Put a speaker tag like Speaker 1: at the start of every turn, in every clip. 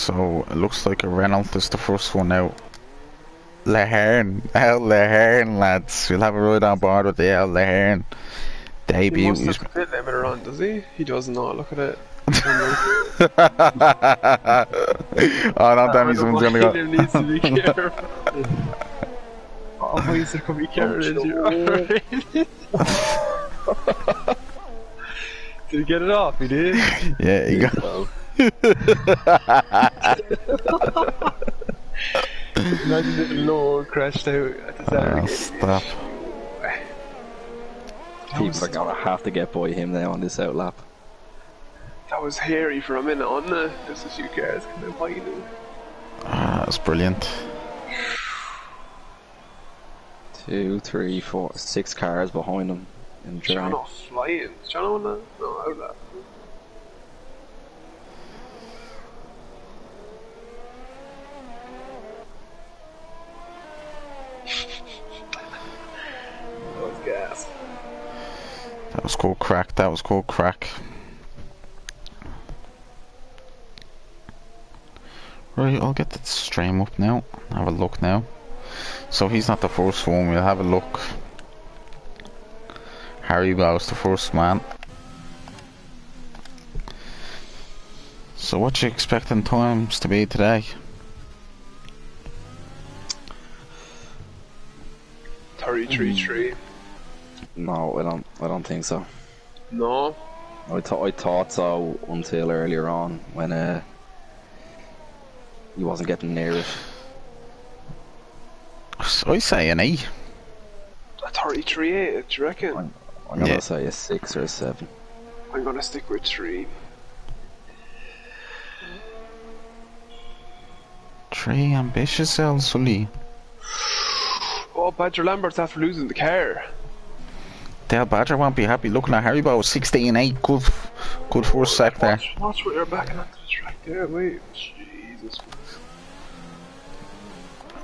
Speaker 1: So it looks like a Renault is the first one out. Lahern, El Lahern, lads. We'll have a ride on board with the El Lahern debut.
Speaker 2: He must have the pit limiter on, does he? He does not. Look at it.
Speaker 1: Oh, no, damn, he's gonna go.
Speaker 2: Needs to be careful. Oh, please, there could be carnage. Did he get it off? He did?
Speaker 1: Yeah, he got.
Speaker 2: Imagine if Lord crashed out at the start again.
Speaker 1: Stop.
Speaker 3: People are gonna have to get by him now on this outlap.
Speaker 2: That was hairy for a minute, wasn't it? Just a few cars coming by you.
Speaker 1: Ah, that's brilliant.
Speaker 3: 2, 3, 4, 6 cars behind him. In
Speaker 2: John off flying. John on that? No, outlap. That was gas.
Speaker 1: That was called crack. That was called crack. Right, I'll get the stream up now. Have a look now. So he's not the first one. We'll have a look. Harry was the first man. So what you expecting times to be today?
Speaker 2: 33-3.
Speaker 3: No, I don't think so.
Speaker 2: No.
Speaker 3: I thought so until earlier on when he wasn't getting near it.
Speaker 1: So I say an E.
Speaker 2: A 33-8, do you reckon?
Speaker 3: I'm gonna say a 6 or a 7.
Speaker 2: I'm gonna stick with 3.
Speaker 1: 3 ambitious, El Sully.
Speaker 2: Oh, Badger Lambert's after losing the car.
Speaker 1: Dale Badger won't be happy looking at Harry Bow 16-8. Good first sec there.
Speaker 2: Watch what you're backing onto the track there. Wait, Jesus.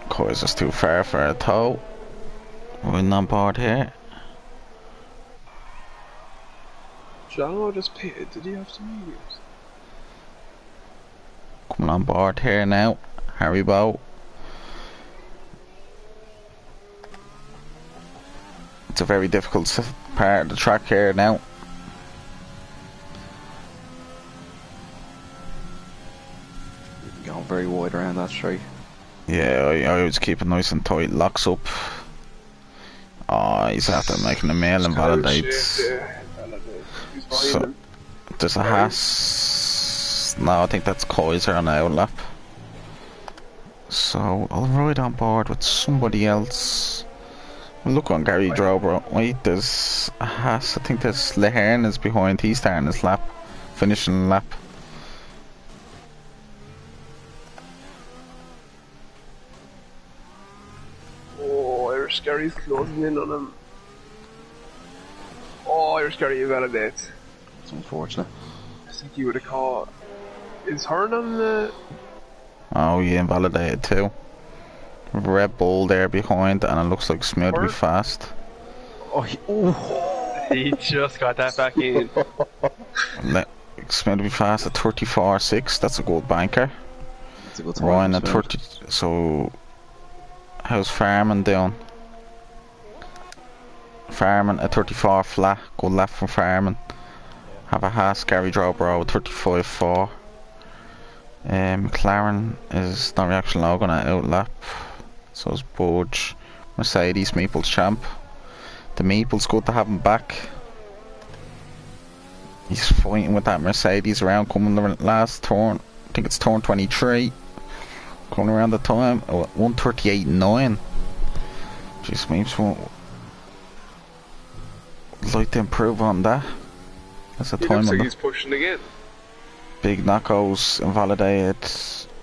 Speaker 1: Kaiser's too far for a tow. We're on board here.
Speaker 2: John just pitted. Did he have some mediums?
Speaker 1: Coming on board here now. Harry Bow. It's a very difficult part of the track here now.
Speaker 3: Going very wide around that straight.
Speaker 1: Yeah, I was keeping nice and tight. Locks up. Oh, he's after making a mail and validates. So, there's a Haas. No, I think that's Kaiser on the outlap. So, I'll ride on board with somebody else. Look on Gary Drober. Wait, there's a Haas. I think there's Lahern is behind. He's starting his lap. Finishing the lap.
Speaker 2: Oh, Irish Gary's closing in on him. Oh, Irish Gary invalidates.
Speaker 3: It's unfortunate.
Speaker 2: I think he would have caught. Is Hearn on the.
Speaker 1: Oh, he invalidated too. Red Bull there behind, and it looks like Smith will be fast.
Speaker 2: Oh, he just got that back in.
Speaker 1: Smith will be fast at 34.6. That's a good banker.
Speaker 3: That's a good
Speaker 1: Ryan at 30. So, how's Farman doing? Farman at 34 flat. Good lap from Farman. Have a Haas Gary Drobro at 35.4. McLaren is not reaction low gonna outlap. So is Budge. Mercedes, Meeple's champ. The Meeple's good to have him back. He's fighting with that Mercedes around coming the last turn. I think it's turn 23. Coming around the time. Oh, 138.9. Jeez, Meeps won't like to improve on that. That's a time.
Speaker 2: Looks like he's pushing again.
Speaker 1: Big knockouts invalidated.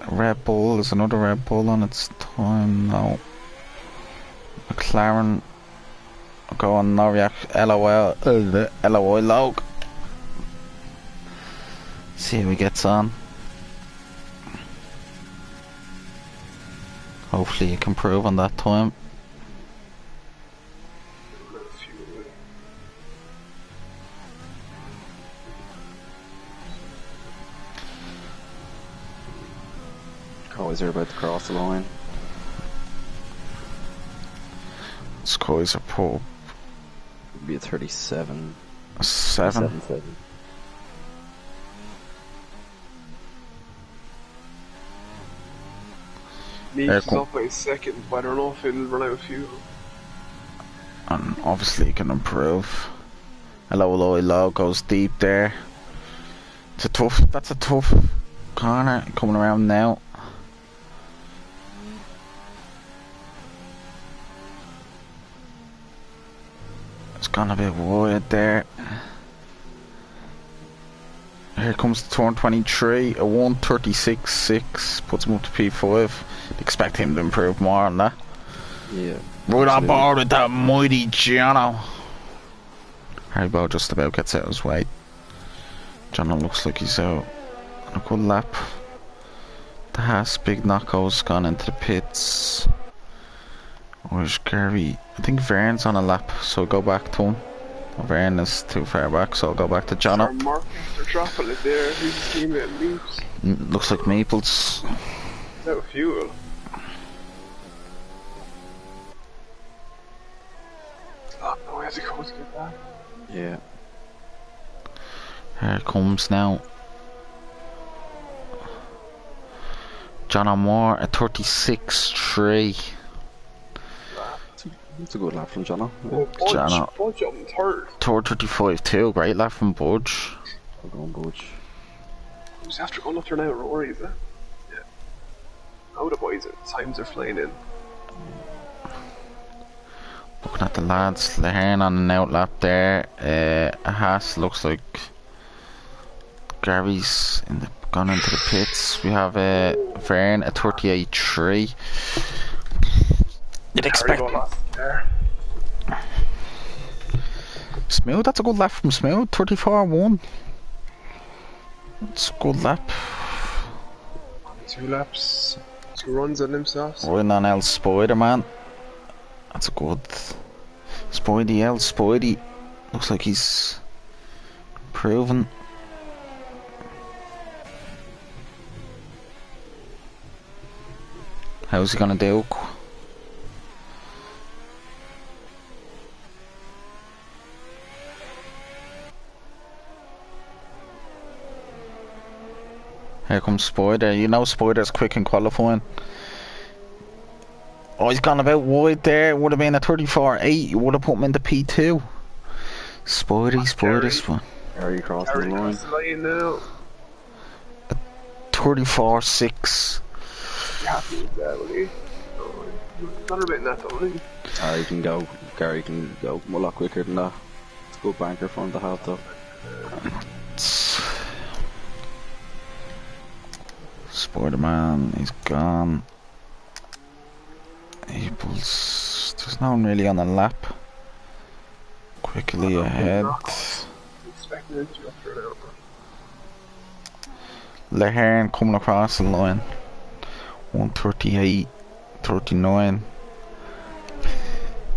Speaker 1: Red Bull, there's another Red Bull on its time now. McLaren go on no react LOL LOI log. See how he gets on. Hopefully you can improve on that time.
Speaker 3: Always are about to cross the line.
Speaker 1: Scores are pub.
Speaker 3: It'd be a 37.
Speaker 1: 7.
Speaker 3: 7.
Speaker 2: Meeks is up by a second, but I don't know if he'll run out of fuel.
Speaker 1: And obviously he can improve. Low goes deep there. That's a tough corner coming around now. It's gone a bit wide there. Here comes the turn 23, a 1:36.6, puts him up to P5. Expect him to improve more on that.
Speaker 3: Yeah.
Speaker 1: Right on board with that mighty Jono. Haribo just about gets out of his way. Jono looks like he's out on a good lap. The Haas big knockout's gone into the pits. Where's Gary? I think Vern's on a lap, so I'll go back to him. Vern is too far back, so I'll go back to Jono.
Speaker 2: They're dropping it there. Who's his teammate? Leaves.
Speaker 1: Looks like Maples.
Speaker 2: He's out of fuel. Oh no, where's he going to get back?
Speaker 3: Yeah.
Speaker 1: Here it comes now. Jono Moore at 36.3.
Speaker 3: It's a good lap from Jono.
Speaker 2: Oh,
Speaker 1: Jono.
Speaker 2: Budge up in third.
Speaker 1: 35.2. Great lap from Budge.
Speaker 3: We're going Budge.
Speaker 2: Who's after going up there now? Rory, is it? Yeah. Oh, the boys, times are flying in.
Speaker 1: Looking at the lads, Lehane on an out lap there. Haas looks like Gary's gone into the pits. We have Vern at 38.3. You'd expect Smooth, that's a good lap from Smooth. 34.1. That's a good lap.
Speaker 2: 2 laps. 2 runs on himself.
Speaker 1: Running on El Spider-Man. That's a good Spidey. El Spidey looks like he's improving. How's he gonna do? Here comes Spider. You know Spider's quick in qualifying. Oh, he's gone about wide there. Would have been a 34.8. You would have put him into P2. Spider's one.
Speaker 3: Gary crossing the line.
Speaker 1: 34.6.
Speaker 2: You happy with that, will you? Not a bit in that though, will you?
Speaker 3: Gary can go. Gary can go a lot quicker than that. It's a good banker for him to have though.
Speaker 1: Spider-Man, he's gone. Abel's, there's no one really on the lap. Quickly ahead. Lehane coming across the line. 138.39.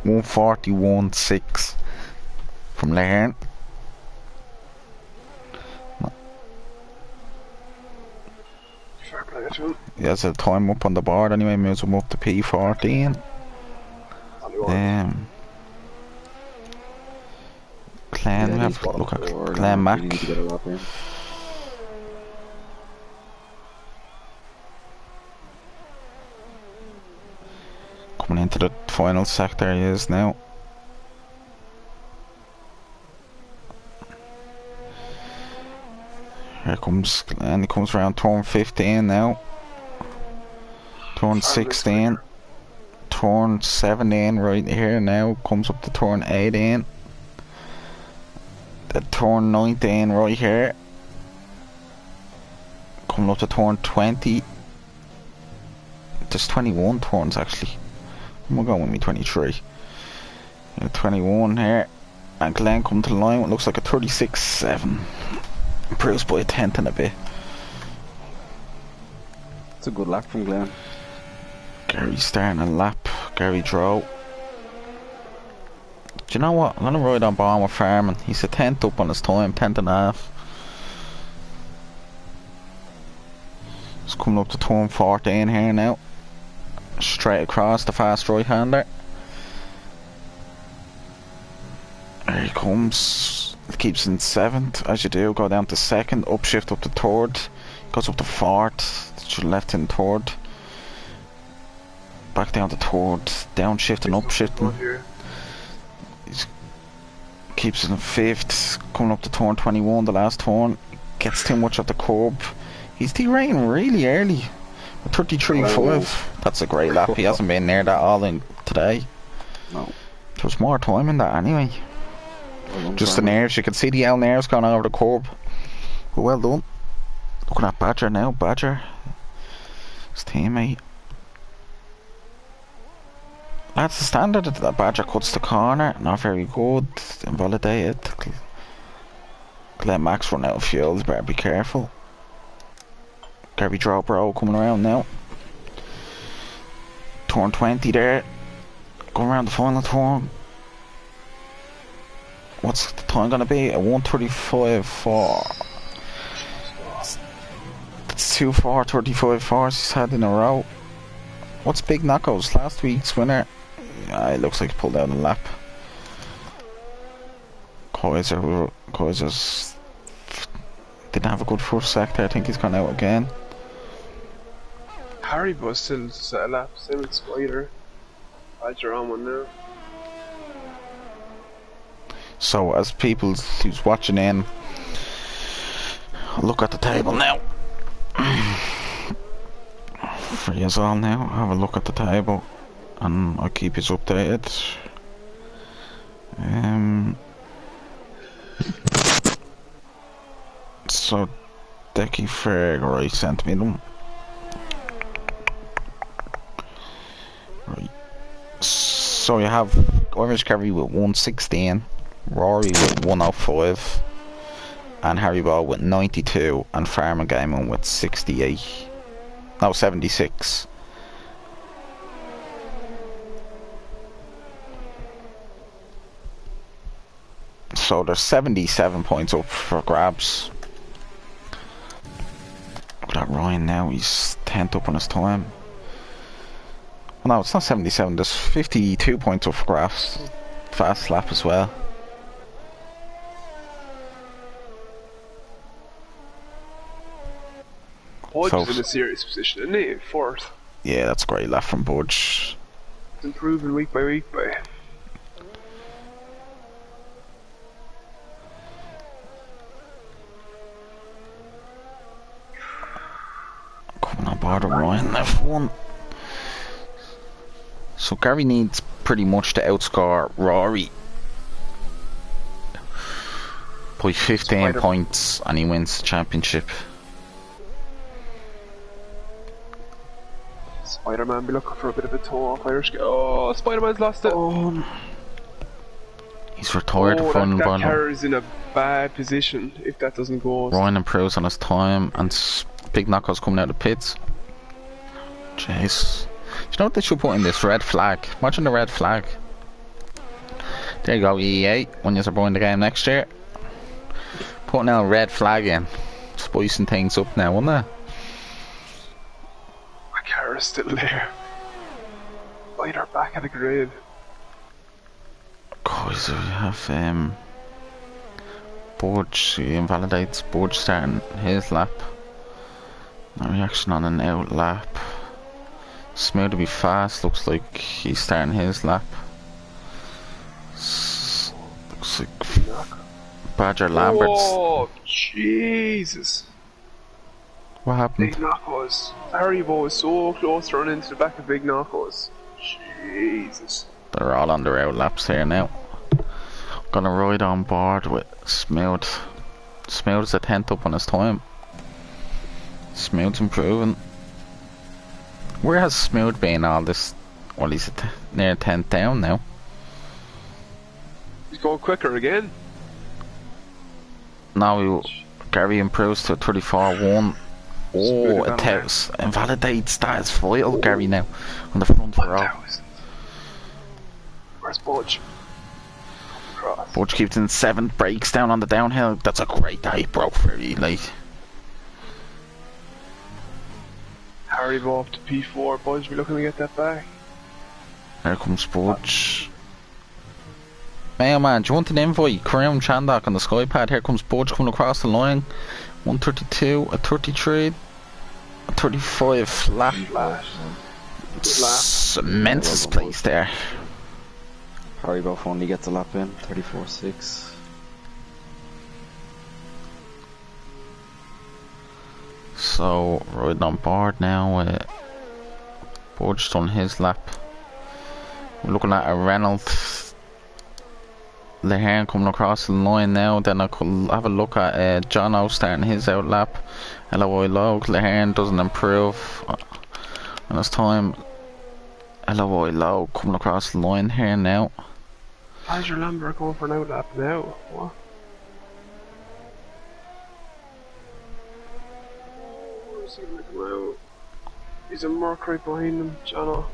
Speaker 1: 141.6 from Lehane. He has a time up on the board anyway, moves him up to P14. Clan, we have to look at Clan Mac. Coming into the final sector he is now. Here comes, and he comes around turn 15 now. Turn 16. Turn 17 right here now. Comes up to turn 18. The turn 19 right here. Coming up to turn 20. There's 21 turns actually. I'm going with me 23. 21 here. And Glenn come to the line. It looks like a 36.7. Improves by a tenth and a bit.
Speaker 3: It's a good lap from Glenn.
Speaker 1: Gary starting a lap. Gary Drow. Do you know what? I'm gonna ride on Bomber Farming. He's a tenth up on his time, tenth and a half. It's coming up to turn 14 here now. Straight across the fast right-hander. There he comes. It keeps in 7th, as you do. Go down to 2nd, upshift up to 3rd. Goes up to 4th, to left in 3rd. Back down to 3rd, downshifting, upshifting. He's keeps in 5th, coming up to turn 21, the last turn. Gets too much at the curb. He's derating really early. 33.5. That's a great lap. He hasn't been near that all in today.
Speaker 3: No.
Speaker 1: There's more time in that anyway. Just the nerves, you can see the L nerves going over the curb. But well done. Looking at Badger now, Badger. His teammate. That's the standard that Badger cuts the corner. Not very good. Invalidated. Let Max run out of fuel, you better be careful. Gary Drop Row coming around now. Turn 20 there. Going around the final turn. What's the time gonna be? A 1:35.4. That's 2 4:35.4s he's had in a row. What's Big Knuckles? Last week's winner. It looks like he pulled out a lap. Kaiser's didn't have a good first sector. I think he's gone out again.
Speaker 2: Harry was still set a lap, same with Spider. Badger on one now.
Speaker 1: So as people who's watching in, look at the table now. For you all now, have a look at the table and I'll keep you updated. So Decky Ferg, right, sent me them. Right. So you have Irish Kerry with 116, Rory with 105, and Harry Ball with 92, and Farmer Gaming with 68. No, 76. So there's 77 points up for grabs. Look at Ryan now, he's 10th up on his time. Well, no, it's not 77, there's 52 points up for grabs. Fast lap as well.
Speaker 2: Budge is in a serious position, isn't he? 4th.
Speaker 1: Yeah, that's a great lap from Budge.
Speaker 2: It's improving week by week, by.
Speaker 1: Coming on board with Ryan, F1. So Gary needs pretty much to outscore Rory by 15 points and he wins the championship.
Speaker 2: Spider-Man be looking for a bit of a toe off Irish. Oh, Spider-Man's lost it.
Speaker 1: Oh. He's retired from
Speaker 2: that car is in a bad position if that doesn't go.
Speaker 1: Ryan improves on his time and Big Knuckles coming out of the pits. Jeez. Do you know what they should put in this? Red flag. Imagine the red flag. There you go, EA. When you're buying the game next year, putting out a red flag in. Spicing things up now, wouldn't it?
Speaker 2: My car is still there. Spider back at the grid.
Speaker 1: Guys, we have Budge. He invalidates Budge starting his lap. No reaction on an out lap. Smooth to be fast, looks like he's starting his lap. Looks like Badger Lambert's.
Speaker 2: Oh, Jesus.
Speaker 1: What happened?
Speaker 2: Big Knuckles. Haribo was so close to running into the back of Big Knuckles. Jesus.
Speaker 1: They're all on their out laps here now. Gonna ride on board with Smooth. Smooth's a 10th up on his time. Smooth's improving. Where has Smooth been all this? Well, he's near 10th down now.
Speaker 2: He's going quicker again.
Speaker 1: Now Gary improves to 34-1. Oh, it invalidates. That is vital, Gary now on the front row.
Speaker 2: Where's Budge?
Speaker 1: Budge keeps in 7th, breaks down on the downhill. That's a great day, bro, for you, like.
Speaker 2: Haribo up to P4. Boys, we're looking to get that back.
Speaker 1: Here comes Budge. Mayo man, do you want an invite? Kareem Chandok on the Skypad. Here comes Budge coming across the line. 132, a 33, a 35 flat. It's immense place there.
Speaker 3: Haribo finally gets a lap in. 34.6.
Speaker 1: So, riding on board now. Budge done his lap. We're looking at a Reynolds Lehane coming across the line now. Then I could have a look at John O starting his out lap. LOI Low, Lehane doesn't improve on his time. LOI Low coming across the line here now.
Speaker 2: Badger Lambert going for an out lap now. What? Where's he gonna come out? He's a mark right behind him, John.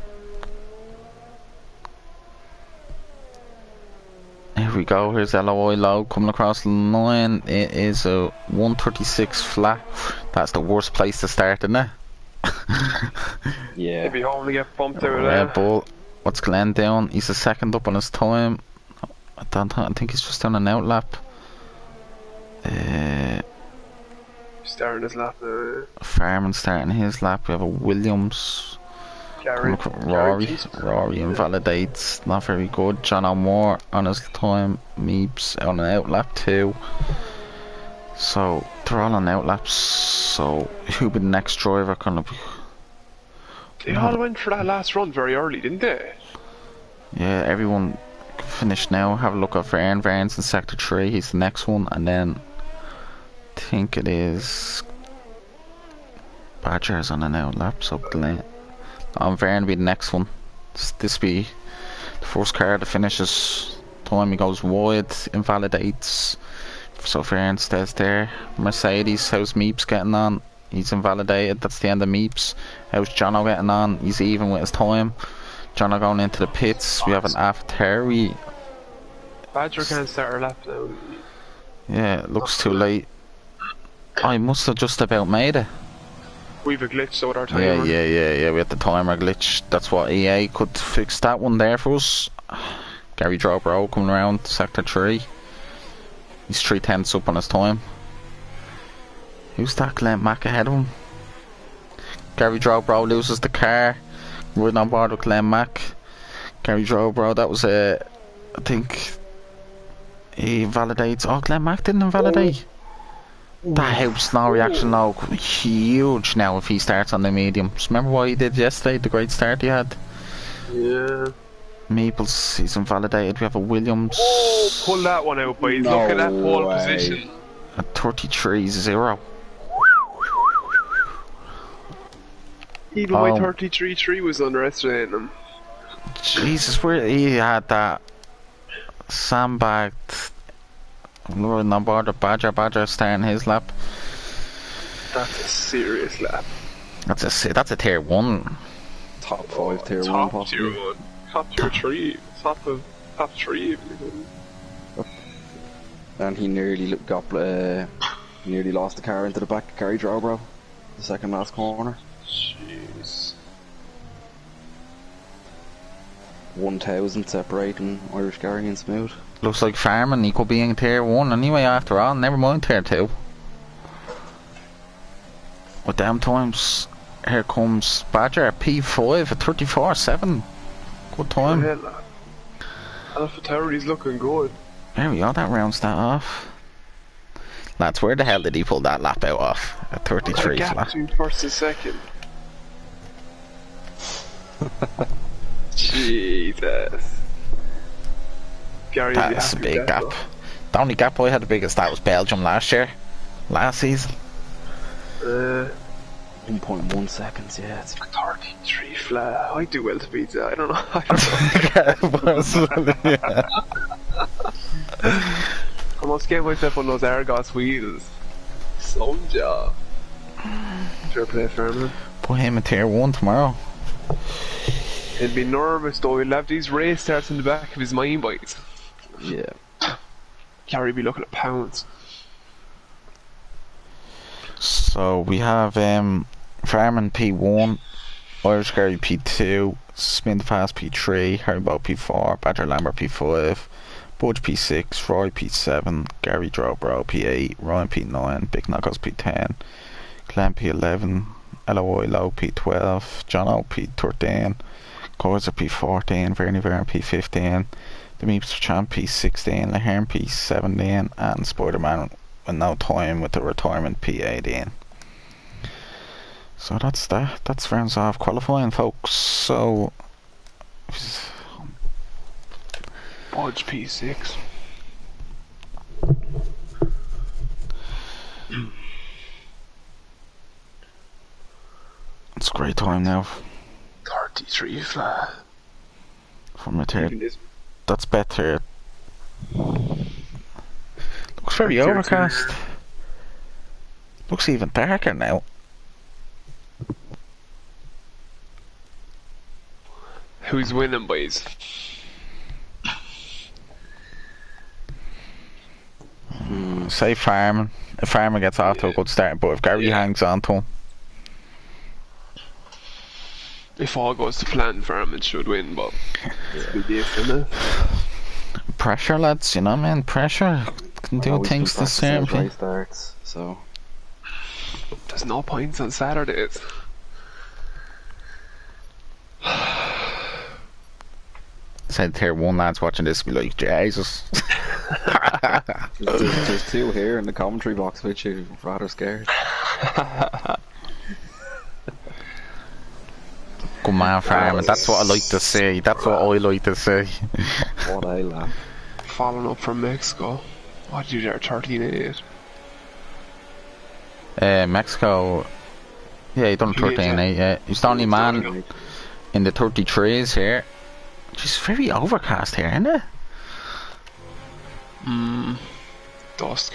Speaker 1: Here we go, here's LOI Low coming across the line. It is a 136 flat. That's the worst place to start, isn't it?
Speaker 3: Yeah.
Speaker 2: He'd be home to get bumped out of
Speaker 1: Red
Speaker 2: there.
Speaker 1: Bull. What's Glenn doing? He's a second up on his time. I think he's just doing an out lap.
Speaker 2: Starting his lap now.
Speaker 1: Farman starting his lap. We have a Williams.
Speaker 2: Gary.
Speaker 1: Rory invalidates. Not very good. John O'More on his time. Meeps on an out lap too. So they're all on out laps. So who'll be the next driver gonna be?
Speaker 2: They all went for that last run very early, didn't they?
Speaker 1: Yeah, everyone finished now. Have a look at Vern. Vern's in sector 3. He's the next one, and then I think it is Badger's on an out lap. So Glenn. Vern will be the next one. This be the first car that finishes. Time he goes wide, invalidates. So Vern stays there. Mercedes, how's Meeps getting on? He's invalidated. That's the end of Meeps. How's Jono getting on? He's even with his time. Jono going into the pits. We have an AlphaTauri.
Speaker 2: Badger can't start her lap now.
Speaker 1: Yeah, it looks too late. I must have just about made it.
Speaker 2: We've a glitch so with our timer.
Speaker 1: Yeah, we had the timer glitch. That's what EA could fix that one there for us. Gary Drobro coming around sector 3. He's 3/10 up on his time. Who's that? Glenn Mack ahead of him. Gary Drobro loses the car. Riding on board with Glenn Mack. Gary Drobro, that was I think he invalidates. Oh, Glenn Mack didn't invalidate. That helps now reaction now huge now if he starts on the mediums. Remember what he did yesterday, the great start he had?
Speaker 2: Yeah.
Speaker 1: Maples, he's invalidated. We have a Williams.
Speaker 2: Oh, pull that one out, boys.
Speaker 3: No
Speaker 2: Look at that pole
Speaker 3: way.
Speaker 2: position.
Speaker 1: A 33-0.
Speaker 2: Even my 33-3 was underestimating him.
Speaker 1: Jesus, where he had that sandbagged. Luring on board of Badger starting his lap.
Speaker 2: That's a serious lap.
Speaker 1: That's a tier 1.
Speaker 3: Top 5 tier 1
Speaker 2: Top
Speaker 3: possibly.
Speaker 2: tier 1. Top tier 3. Top 3 even.
Speaker 3: And he nearly got nearly lost the car into the back of Gary Drobro. The second last corner.
Speaker 2: Jeez.
Speaker 3: 1,000 separating Irish Gary and Smooth.
Speaker 1: Looks like Farman, he could be in tier 1 anyway after all, never mind tier 2. With them times, here comes Badger P5 at 34.7. Good time.
Speaker 2: AlphaTauri's looking good.
Speaker 1: There we go, that rounds that off. Lads, where the hell did he pull that lap out off? At 33
Speaker 2: gap
Speaker 1: flat.
Speaker 2: between first and second. Jesus. Gary,
Speaker 1: That's a big gap. The only gap I had the biggest that was Belgium last season.
Speaker 3: 1.1 seconds, yeah. It's
Speaker 2: 33 flat. I do well to beat that. I don't know. I must get myself on those Argos wheels. Some job. Fair play, Fairman.
Speaker 1: Put him in tier 1 tomorrow.
Speaker 2: He'll be nervous though. He'll have these race starts in the back of his mind, boys.
Speaker 3: yeah.
Speaker 2: Gary be looking at pounds.
Speaker 1: So we have Farming P1, Irish Gary P2, Smith Fast P3, Haribo P4, Badger Lambert P5, Budge P6, Roy P7, Gary Drobro P8, Ryan P9, Big Knuckles P10, Clem P11, LOI Low P12, John O P13, Corza P14, Vernie Vern P15, The Meeps Champ P16, Lahern P17, and Spider-Man with no time with the retirement P18. So that's that. That's rounds off qualifying, folks. So
Speaker 2: Budge P6.
Speaker 1: it's a great time now.
Speaker 2: 33 flat.
Speaker 1: From it here. That's better. Looks very overcast. Looks even darker now.
Speaker 2: Who's winning, boys?
Speaker 1: Say Farman. If Farman gets off to a good start, but if Gary hangs on to him.
Speaker 2: If all goes to plan, Farman should win, but it's be different.
Speaker 1: Pressure, lads, you know, man. Pressure can do things the same.
Speaker 3: Starts, so
Speaker 2: there's no points on Saturdays.
Speaker 3: said tier 1 lads watching this be like, Jesus. there's 2 here in the commentary box which you rather scared.
Speaker 1: Good man, Farman. That's what I like to see. That's what I like to see.
Speaker 3: What a laugh.
Speaker 2: Following up from Mexico. What did you do there? 13-8.
Speaker 1: Mexico. Yeah, he done 13-8. Yeah, he's the only man in the 33s here. Just very overcast here, isn't it?
Speaker 2: Dusk.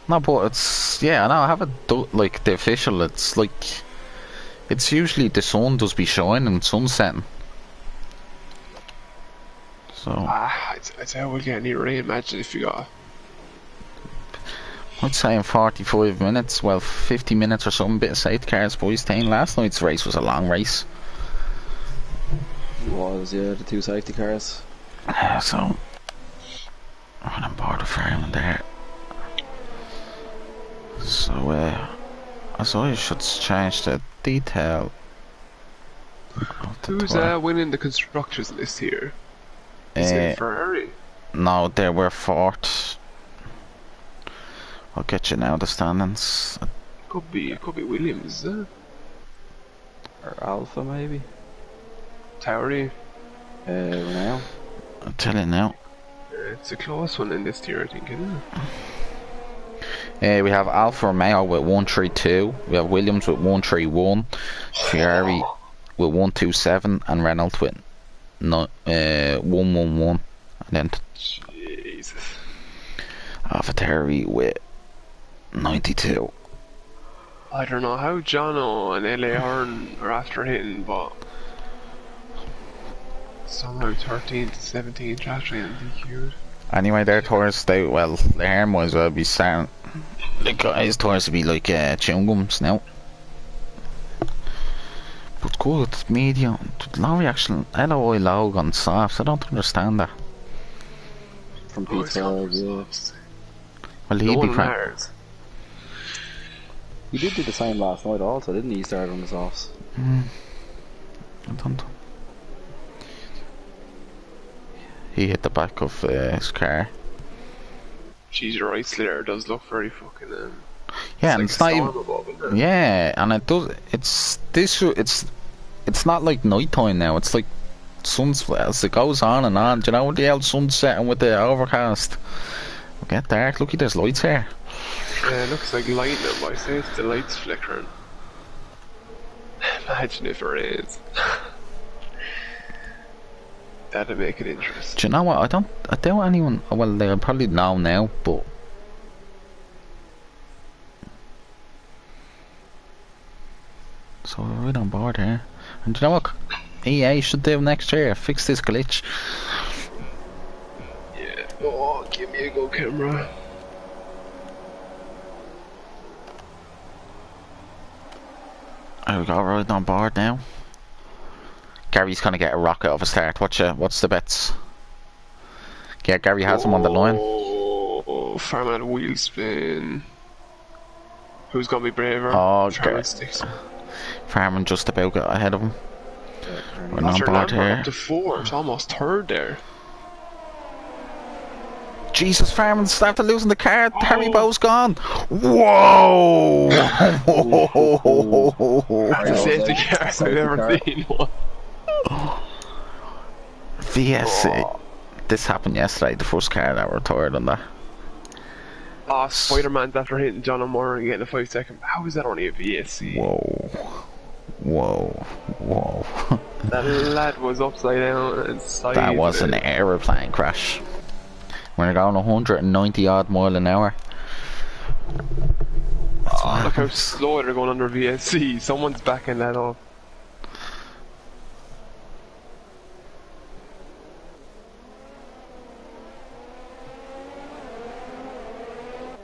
Speaker 1: No, but it's I know. I have like the official. It's like it's usually the sun does be shining, sun setting. So
Speaker 2: I'd say we'll get any rain. Imagine if you got.
Speaker 1: I'd say in 45 minutes, well 50 minutes or something, bit of safety cars, boys. Last night's race was a long race.
Speaker 3: It was, yeah, the 2 safety cars.
Speaker 1: So I'm on board with Farman there. So I saw you should change the detail.
Speaker 2: Who's winning the constructors list here? Is it Ferrari?
Speaker 1: No, they were 4th. I'll get you now the standings.
Speaker 2: Could be Williams,
Speaker 3: or Alpha maybe.
Speaker 2: Tauri.
Speaker 3: Now.
Speaker 1: I'll tell you now.
Speaker 2: It's a close one in this tier, I think, isn't
Speaker 1: it? We have Alfa Romeo with 132. We have Williams with 131. Ferrari with 127, and Renault with 111. And then
Speaker 2: Jesus.
Speaker 1: AlphaTauri with 92.
Speaker 2: I don't know how Jono and LA Horn are after hitting, but somehow 13 to 17 trashing and DQ'd.
Speaker 1: Anyway, their tours, the hair ones will be starting. The guys' tours will be like chewing gums now. But good, medium, low reaction, LOI low on softs. I don't understand that.
Speaker 3: From P12, yeah.
Speaker 1: Well, he'd be
Speaker 3: He did the same last night also, didn't he? He started on the softs.
Speaker 1: I don't know. He hit the back of his car.
Speaker 2: Jeez, your right there does look very fucking
Speaker 1: yeah, and
Speaker 2: like
Speaker 1: it's not even.
Speaker 2: Above, isn't it?
Speaker 1: Yeah, and it does. It's not like night time now. It's like as it goes on and on. Do you know what the old sunset and with the overcast? It'll get dark. Look, there's lights here.
Speaker 2: Yeah, it looks like lightning, but I say it's the lights flickering. Imagine if it rains. That'd make it interesting.
Speaker 1: Do you know what? I don't anyone. Well, they'll probably know now, but. So we're right on board here. And do you know what EA should do next year? Fix this glitch.
Speaker 2: Yeah. Oh, give me a go camera.
Speaker 1: There we go, right on board now. Gary's gonna get a rocket of a start. What's the bets? Yeah, Gary has him on the line.
Speaker 2: Oh, Farman had a wheel spin. Who's gonna be braver?
Speaker 1: Oh,
Speaker 2: Farman sticks.
Speaker 1: Farman just about got ahead of him. We're on
Speaker 2: After
Speaker 1: board
Speaker 2: Lambert
Speaker 1: here.
Speaker 2: up to 4th, almost 3rd there.
Speaker 1: Jesus, Farman's after losing the car. Harry Bow's gone. Whoa!
Speaker 2: That's the safety car I've ever seen one.
Speaker 1: VSC. This happened yesterday, the first car that retired on that.
Speaker 2: Oh, Spider-Man's after hitting John O'More and getting a 5-second. How is that only a VSC?
Speaker 1: Whoa.
Speaker 2: That lad was upside down and sideways.
Speaker 1: That was an aeroplane crash. We're going 190 odd mile an hour.
Speaker 2: Oh, look how slow they're going under VSC. Someone's backing that up.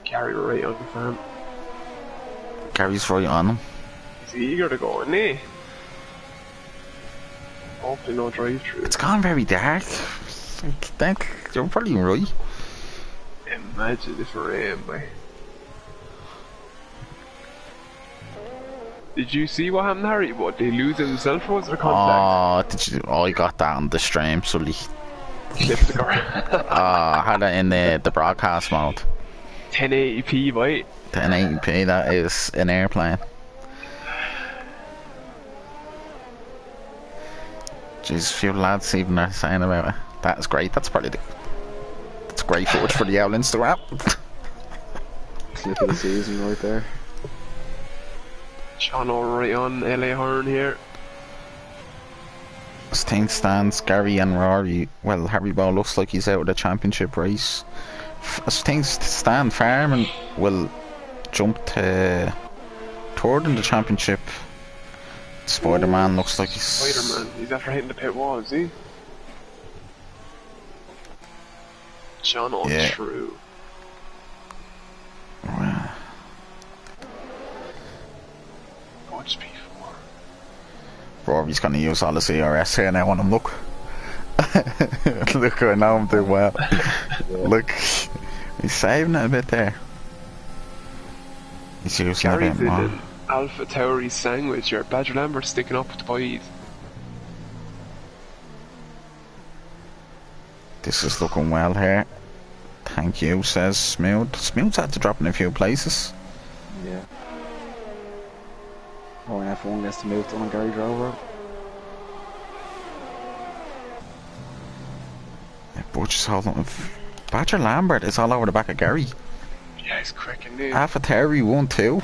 Speaker 2: Gary right on the farm.
Speaker 1: Gary's right on him.
Speaker 2: He's eager to go, isn't he? Hopefully no drive-through.
Speaker 1: It's gone very dark. You're probably right.
Speaker 2: Imagine if it rained, boy. Did you see what happened, Harry? What, did he lose himself or was it a contact?
Speaker 1: I got that on the stream, so he
Speaker 2: Clipped the car.
Speaker 1: I had it in the broadcast mode.
Speaker 2: 1080p, boy.
Speaker 1: 1080p, that is an airplane. Jeez, a few lads even are saying about it. That is great, that's great footage for the old Instagram.
Speaker 3: Clip of the season right there.
Speaker 2: Sean right on LA Horn here.
Speaker 1: As things stands, Gary and Rory, well, Harry Bow looks like he's out of the championship race. As things stand, Farman will jump to 3rd in the championship. Spider-Man looks like he's...
Speaker 2: Spider-Man, he's after hitting the pit wall, is he? John on true. Watch P4.
Speaker 1: Rory's gonna use all the CRS here now on him, look. Look, I know him too well. Look, he's saving it a bit there. He's using a bit more.
Speaker 2: An Alpha Tauri sandwich here. Badger Lambert sticking up with the boys.
Speaker 1: This is looking well here. Thank you, says Smooth. Smooth's had to drop in a few places.
Speaker 3: Yeah. Oh, F1 gets to move on Gary Drover.
Speaker 1: Butch is holding. Badger Lambert is all over the back of Gary.
Speaker 2: Yeah, he's quick indeed.
Speaker 1: Alpha Terry 1-2.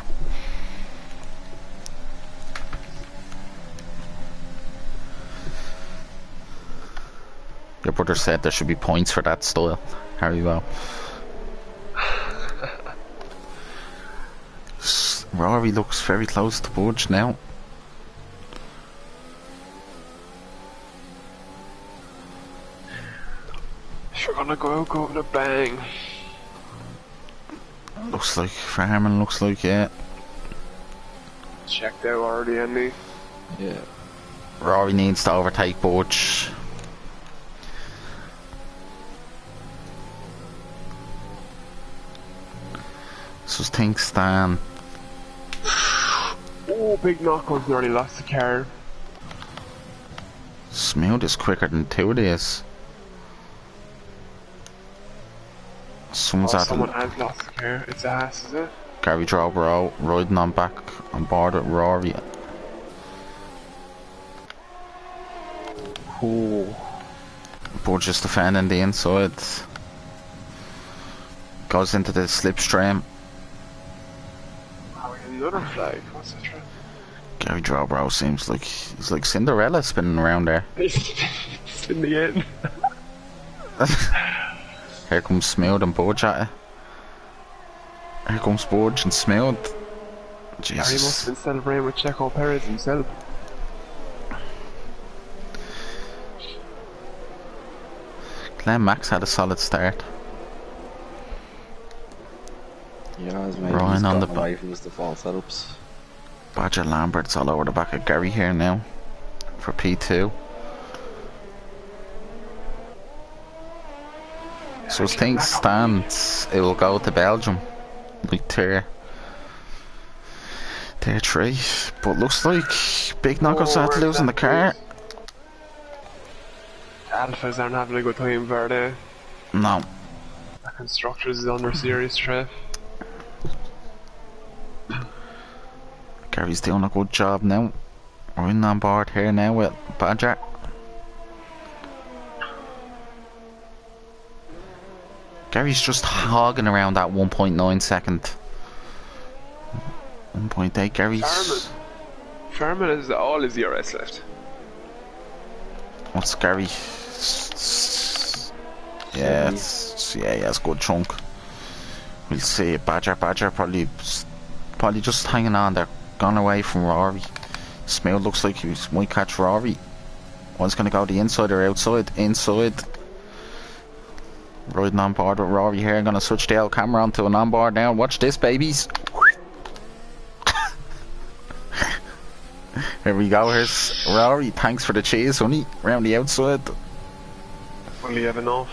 Speaker 1: Your brother said there should be points for that style. Harry well. Rory looks very close to Budge now.
Speaker 2: If you're gonna go with a bang.
Speaker 1: Looks like Farman, looks like, yeah.
Speaker 2: Checked out already, Andy.
Speaker 3: Yeah.
Speaker 1: Rory needs to overtake Budge. So things stand.
Speaker 2: Oh, big knuckles nearly lost the car.
Speaker 1: Smooth is quicker than 2 days. Someone
Speaker 2: has lost the car. It's ass, is it?
Speaker 1: Gary Drover riding on back on board with Rory.
Speaker 3: Oh.
Speaker 1: Budge just defending the inside. Goes into the slipstream.
Speaker 2: Oh, another flag. What's that?
Speaker 1: Gary Drover seems like he's like Cinderella spinning around there.
Speaker 2: It's in the end.
Speaker 1: Here comes Smooth and Budge at it. Here comes Budge and Smooth. Jesus.
Speaker 2: He must have been celebrating with Checo Perez himself.
Speaker 1: Glenn Max had a solid start.
Speaker 3: Yeah, as maybe
Speaker 1: Ryan
Speaker 3: he's
Speaker 1: on the
Speaker 3: away from his default setups.
Speaker 1: Badger Lambert's all over the back of Gary here now for P2. So as things stand, it will go to Belgium. Like tier 3. But looks like Big Knockouts out losing the car.
Speaker 2: Alphas aren't having a good time, Verde.
Speaker 1: No.
Speaker 2: The Constructors is under serious threat.
Speaker 1: Gary's doing a good job now. We're in on board here now with Badger. Gary's just hogging around that 1.9 second. 1.8 Gary's.
Speaker 2: Farman has all his ERS left.
Speaker 1: What's Gary? Yeah, he has a good chunk. We'll see. Badger probably just hanging on there. Gone away from Rory. Smooth looks like he might catch Rory. One's gonna go the inside or outside? Inside. Riding on board with Rory here. I'm gonna switch the old camera onto an onboard now. Watch this, babies. Here we go. Here's Rory. Thanks for the cheese, honey. Round the outside.
Speaker 2: Will he have enough?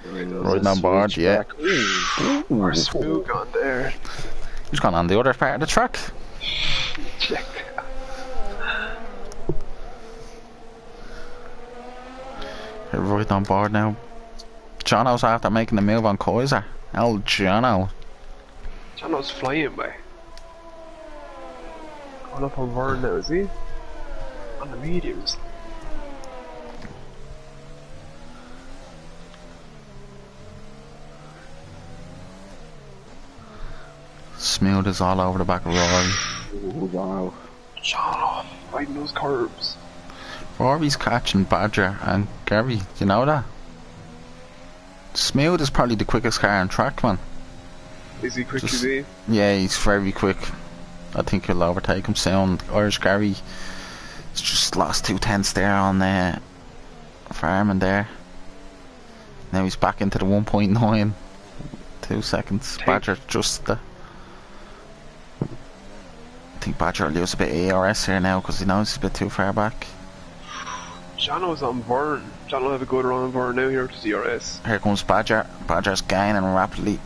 Speaker 1: Riding on board, yeah.
Speaker 2: Where's Smooth gone there?
Speaker 1: He's gone on the other part of the track.
Speaker 2: Check.
Speaker 1: Right on board now. Jono's after making the move on Kaiser. Oh, Jono.
Speaker 2: Jono's flying by. Going up on Vern now, is he? On the mediums.
Speaker 1: Smooth is all over the back of Rory.
Speaker 3: Wow.
Speaker 2: Jono, riding those curves.
Speaker 1: Rory's catching Badger and Gary, do you know that? Smooth is probably the quickest car on track, man.
Speaker 2: Is he quick to be?
Speaker 1: Yeah, he's very quick. I think he'll overtake him soon. Irish Gary has just lost 2/10 there on Farming there. Now he's back into the 1.9. 2 seconds. Badger just I think Badger will lose a bit of ARS here now because he knows he's a bit too far back.
Speaker 2: Jono's on Vern. John will have a good run on Vern now here to DRS.
Speaker 1: Here comes Badger. Badger's gaining rapidly.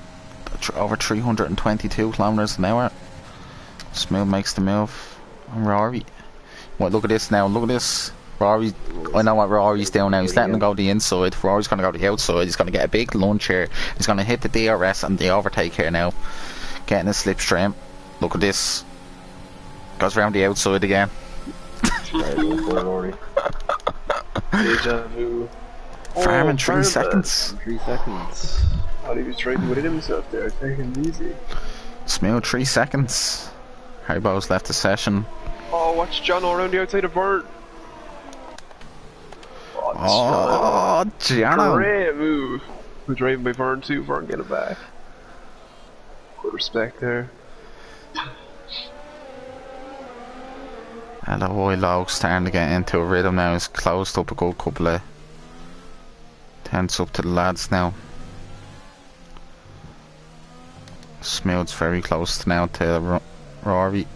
Speaker 1: Over 322 kilometers an hour. Smooth makes the move on Rory. Well, look at this now. Look at this. Rory. I know what Rory's doing now. He's letting him go the inside. Rory's going to go the outside. He's going to get a big lunge here. He's going to hit the DRS and the overtake here now. Getting a slipstream. Look at this. Goes round the outside again.
Speaker 2: Deja vu.
Speaker 1: Farming 3 seconds.
Speaker 3: 3 seconds.
Speaker 2: Thought he was trying to win himself there, taking it easy.
Speaker 1: Smooth 3 seconds. Haribo's left the session.
Speaker 2: Oh, watch Jono around the outside of Vern.
Speaker 1: Oh, Jono.
Speaker 2: Great move. We're driving by Vern too. Vern getting it back. Good respect there.
Speaker 1: Hello, boy, Log starting to get into a rhythm now. He's closed up a good couple of tenths up to the lads now. Smooth's very close now to Rory.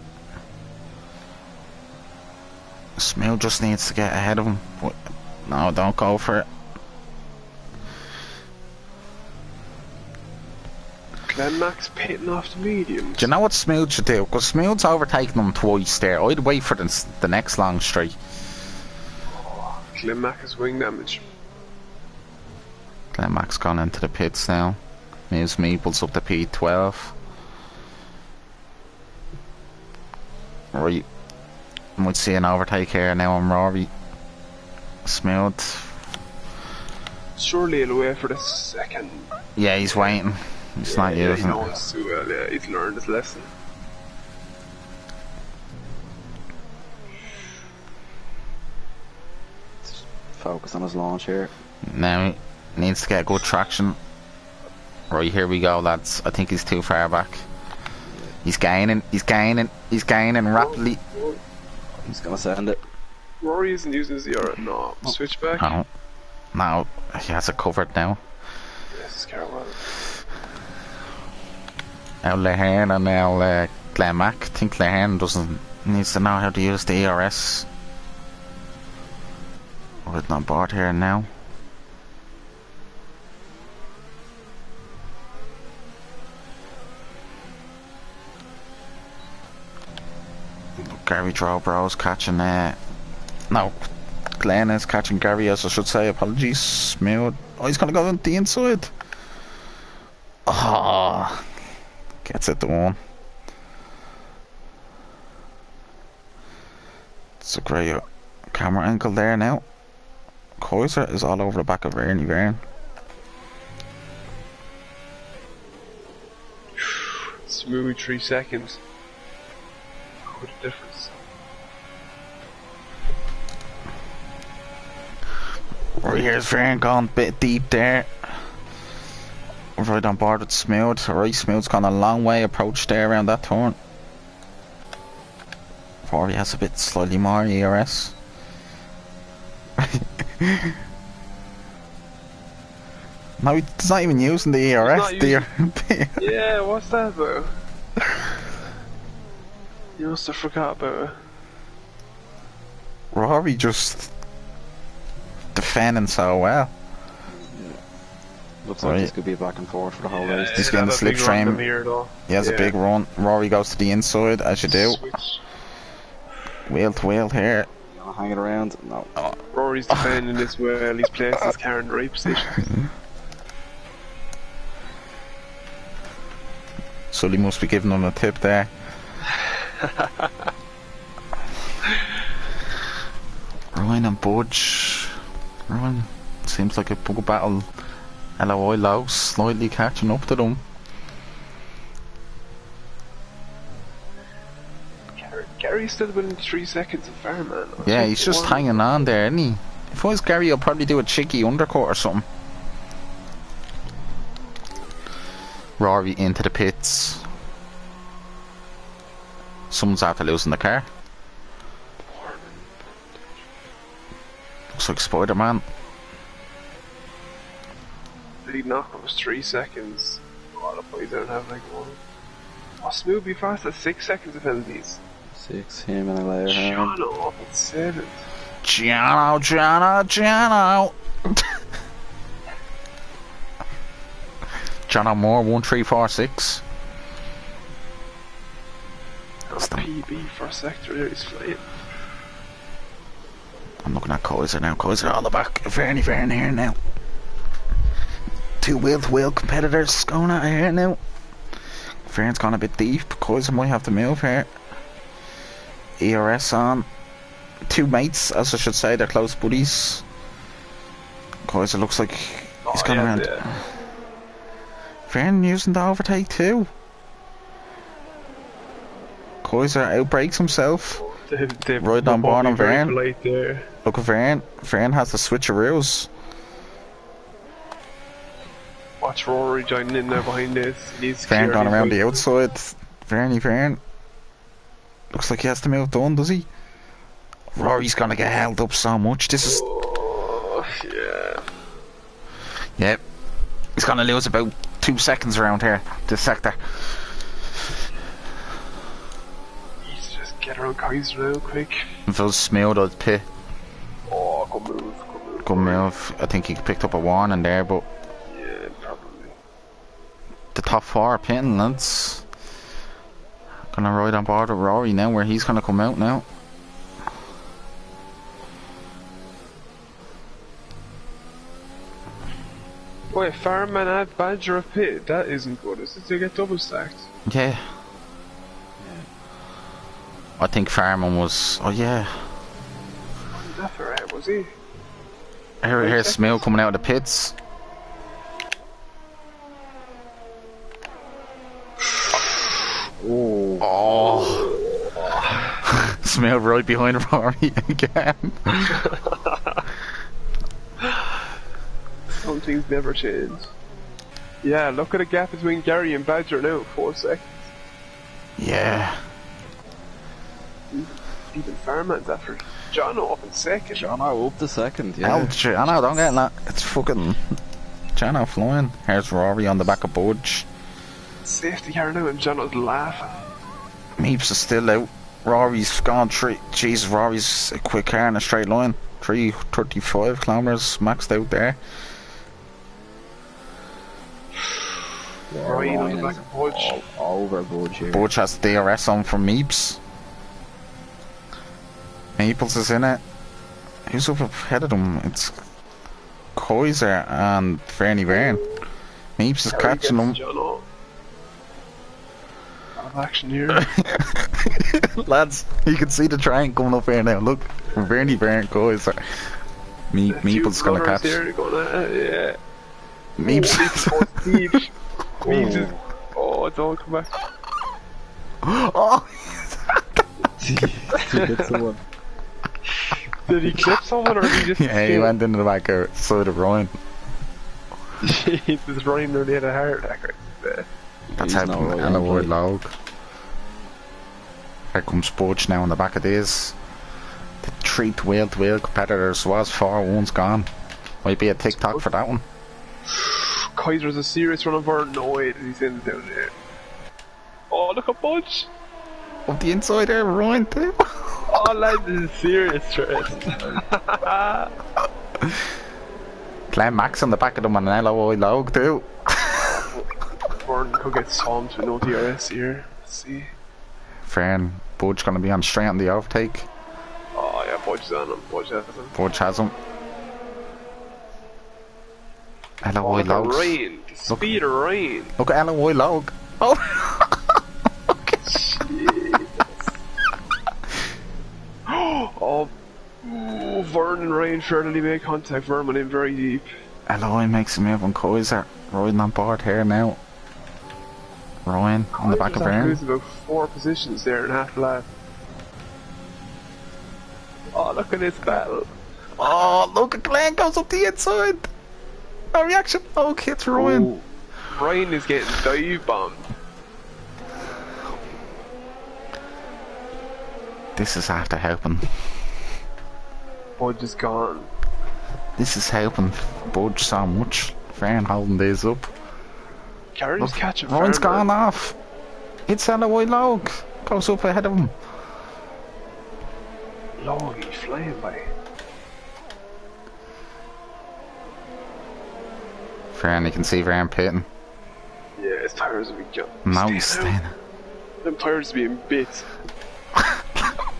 Speaker 1: Smooth just needs to get ahead of him. But no, don't go for it.
Speaker 2: Glenn Max pitting off the mediums.
Speaker 1: Do you know what Smooth should do? Because Smooth's overtaken him twice there. I'd wait for the next long straight.
Speaker 2: Oh, Glenn Max wing damage.
Speaker 1: Glenn Max gone into the pits now. Moves Meeples up to P12. Right. Might see an overtake here now on Rory. Smooth.
Speaker 2: Surely he'll wait for the second.
Speaker 1: Yeah, he's waiting. He's not using
Speaker 2: he knows too well, yeah, he's learned his lesson.
Speaker 3: Focus on his launch here.
Speaker 1: Now he needs to get good traction. Right, here we go, lads. I think he's too far back. He's gaining rapidly.
Speaker 3: He's gonna send it.
Speaker 2: Rory isn't using his ER. No, switch back.
Speaker 1: No. Now he has it covered now.
Speaker 2: Yes, Carol.
Speaker 1: Now Lehane and now Glenn Mack. I think Lehane needs to know how to use the ERS. We're on board here now. Gary Drobro's catching no, Glenn is catching Gary, as I should say. Apologies. Smooth. Oh, he's gonna go on the inside. Oh, gets it done. It's a great camera angle there now. Kaiser is all over the back of Verne.
Speaker 2: Smooth 3 seconds. What a difference.
Speaker 1: Right, here's Verne gone a bit deep there. Right on board with Smooth. Right, Smooth's gone a long way approach there around that turn. Rory has a bit slightly more ERS. No, he's not even using the ERS.
Speaker 2: Yeah, what's that about? You must have forgot about it.
Speaker 1: Rory just defending so well.
Speaker 3: Looks like this could be back and forth for the whole race.
Speaker 1: He's getting the slipstream. He has a big run. Rory goes to the inside, as you do. Wheel to wheel here.
Speaker 3: Hanging around? No.
Speaker 2: Rory's defending this well. He's placed his car in the right position.
Speaker 1: Sully must be giving him a tip there. Ryan and Budge. Ryan seems like a bug battle. LOI low, slightly catching up to them.
Speaker 2: Gary's still within 3 seconds of Fireman.
Speaker 1: Yeah, he's just hanging on there, isn't he? If I was Gary, I'll probably do a cheeky undercut or something. Rory into the pits. Someone's after losing the car. Looks like Spider-Man.
Speaker 2: Lead knock was 3 seconds. Oh, the boys don't have like one. Oh, Smooth be fast at 6 seconds of penalties.
Speaker 3: 6, him and a layer hand.
Speaker 2: Jono up at 7.
Speaker 1: Jono. Jono Moore, 1, 3, 4, 6.
Speaker 2: That's the PB for a sector there, he's flying.
Speaker 1: I'm looking at Kaiser now. Kaiser all the back. Verne here now. 2 wheel-to-wheel competitors going out here now. Verne's gone a bit deep. Kaiser might have to move here. ERS on. 2 mates, as I should say. They're close buddies. Kaiser looks like he's gone around. Yeah. Verne using the overtake too. Kaiser outbreaks himself. Right on board on Verne. Look at Verne. Verne has the switcheroos.
Speaker 2: Watch Rory joining in there behind this.
Speaker 1: Verne gone around the outside. Verne. Looks like he has to move done, does he? Rory's gonna get held up so much. This is.
Speaker 2: Oh, yeah.
Speaker 1: Yep. He's gonna lose about 2 seconds around here. This sector.
Speaker 2: Get around Kaiser real quick.
Speaker 1: If it was Smooth, I'd pit.
Speaker 2: Oh, good
Speaker 1: move. I think he picked up a warning there, but.
Speaker 2: Yeah, probably.
Speaker 1: The top 4 are pitting, lads. Gonna ride on board with Rory now, where he's gonna come out now.
Speaker 2: Wait, Fireman add Badger of pit? That isn't good, is it? To get double stacked?
Speaker 1: Yeah. I think Fireman was. Oh yeah.
Speaker 2: That's alright, was he?
Speaker 1: Here's Smooth coming out of the pits. Oh. Smooth right behind Rory again.
Speaker 2: Some things never change. Yeah, look at the gap between Gary and Badger now, 4 seconds.
Speaker 1: Yeah.
Speaker 2: Even Fireman's after Jono up in second.
Speaker 3: Jono up to second, yeah.
Speaker 1: Oh, Jono, don't get that. It's fucking Jono flying. Here's Rory on the back of Budge.
Speaker 2: Safety car now and Jono's laughing.
Speaker 1: Meeps is still out. Rory's gone 3. Jesus, Rory's a quick car in a straight line. 335 kilometers maxed out there.
Speaker 3: Yeah,
Speaker 2: Ryan on the
Speaker 3: Ryan
Speaker 2: back
Speaker 3: is
Speaker 2: of Budge.
Speaker 3: all over Budge here.
Speaker 1: Budge has DRS on from Meeps. Maples is in it. Who's up ahead of them? It's Kaiser and Fernie Byrne. Meeps is catching them.
Speaker 2: Jono. Lot of action here.
Speaker 1: Lads, you can see the train coming up here now. Look, Fernie Byrne, Kaiser. Meeple's gonna catch.
Speaker 2: Here going yeah.
Speaker 1: Meeps.
Speaker 2: Meeps is. Oh, it's all come back.
Speaker 1: Oh!
Speaker 3: He hit someone.
Speaker 2: Did he clip someone or did he just.
Speaker 1: Yeah, he went into the back side of Ryan.
Speaker 2: Jesus, Ryan nearly had a heart attack right there.
Speaker 1: That's
Speaker 3: He's
Speaker 1: how
Speaker 3: not right,
Speaker 1: Ellerwood
Speaker 3: anyway.
Speaker 1: log. Here comes Budge now on the back of this. The 3 wheel to wheel competitors was 4-1's gone. Might be a TikTok for that one.
Speaker 2: Kaiser's a serious running for no way did he send it down there. Oh, look at Budge!
Speaker 1: Up the inside there, Ryan too.
Speaker 2: Oh, lads, this is serious, Trent.
Speaker 1: Glenn Max on the back of them on an LOI log too.
Speaker 2: Burn could get swamped with no DRS here. Let's see.
Speaker 1: Fern, Budge gonna be on straight on the overtake.
Speaker 2: Oh, yeah, Budge's on him. Budge has him.
Speaker 1: Budge has him.
Speaker 2: Oh,
Speaker 1: LOI
Speaker 2: look at
Speaker 1: logs.
Speaker 2: Ryan. The speed of Ryan.
Speaker 1: Look at LOI log. Oh!
Speaker 2: Oh, ooh, Vern and Ryan fairly made contact. Vern went in very deep.
Speaker 1: LOI makes a move on Kaiser. Riding on board here now. Ryan on the back of Vern.
Speaker 2: Losing about 4 positions there in half a lap. Oh, look at this battle.
Speaker 1: Oh, look at Glenn goes up the inside. No reaction. Oh, hits Ryan.
Speaker 2: Ooh. Ryan is getting dive bombed.
Speaker 1: This is after helping.
Speaker 2: Budge is gone.
Speaker 1: This is helping Budge so much. Fern holding these up.
Speaker 2: Carrier's catching
Speaker 1: Ryan's
Speaker 2: Farmer.
Speaker 1: gone off. It's LOI log. Goes up ahead of him.
Speaker 2: Log, he's flying by.
Speaker 1: Fern, you can see Fern pitting.
Speaker 2: Yeah, his tires will be gone.
Speaker 1: Now he's staying.
Speaker 2: Them tires are being bit.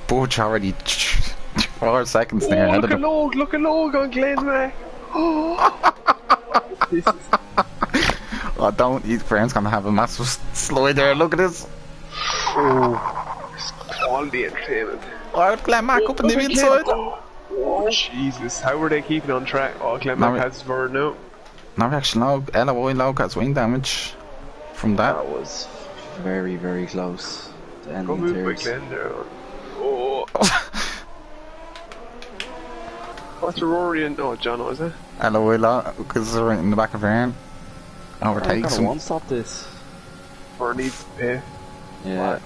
Speaker 1: Budge already 4 seconds there
Speaker 2: Oh,
Speaker 1: ahead of him.
Speaker 2: look at Log on Glen, man. Oh, this is.
Speaker 1: Oh, don't. Fern's gonna have a massive slide there. Look at this.
Speaker 2: Oh, it's quality entertainment.
Speaker 1: Oh, Glenn Mack up in the inside.
Speaker 2: Oh, Jesus. How were they keeping on track? Oh, Glen
Speaker 1: No,
Speaker 2: Mack has Vern now.
Speaker 1: No reaction log. LOI log has wing damage from that.
Speaker 3: That was very, very close. The
Speaker 2: Go
Speaker 3: ending
Speaker 2: move by
Speaker 3: tiers.
Speaker 2: Glen there. Oh. What's Rory and Jono, is it?
Speaker 1: LOI log because they're right in the back of Vern. Overtakes him.
Speaker 3: One stop this.
Speaker 2: Vern needs to pay.
Speaker 3: Yeah.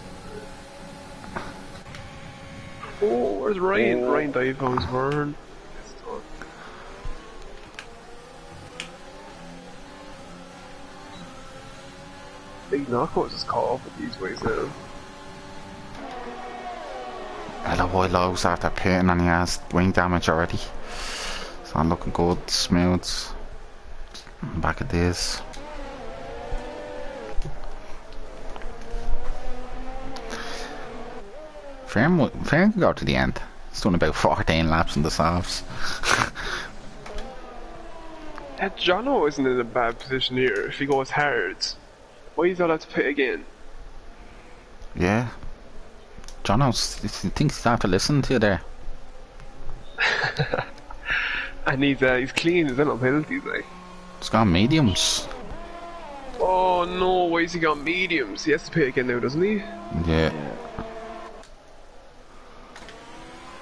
Speaker 2: Oh, where's Ryan?
Speaker 3: Oh.
Speaker 2: Ryan dive bombs Vern. Big knockouts is called with these ways now.
Speaker 1: LOI logs after pitting and he has wing damage already. It's not looking good. Smooth. Back at this. Fern can go to the end. He's done about 14 laps in the softs.
Speaker 2: Jono isn't in a bad position here if he goes hard. Why is he allowed to pit again?
Speaker 1: Yeah. John thinks he's have to listen to you there.
Speaker 2: And he's clean, there's no penalties, like.
Speaker 1: He's got mediums.
Speaker 2: Oh no, why has he got mediums? He has to pit again now, doesn't he?
Speaker 1: Yeah.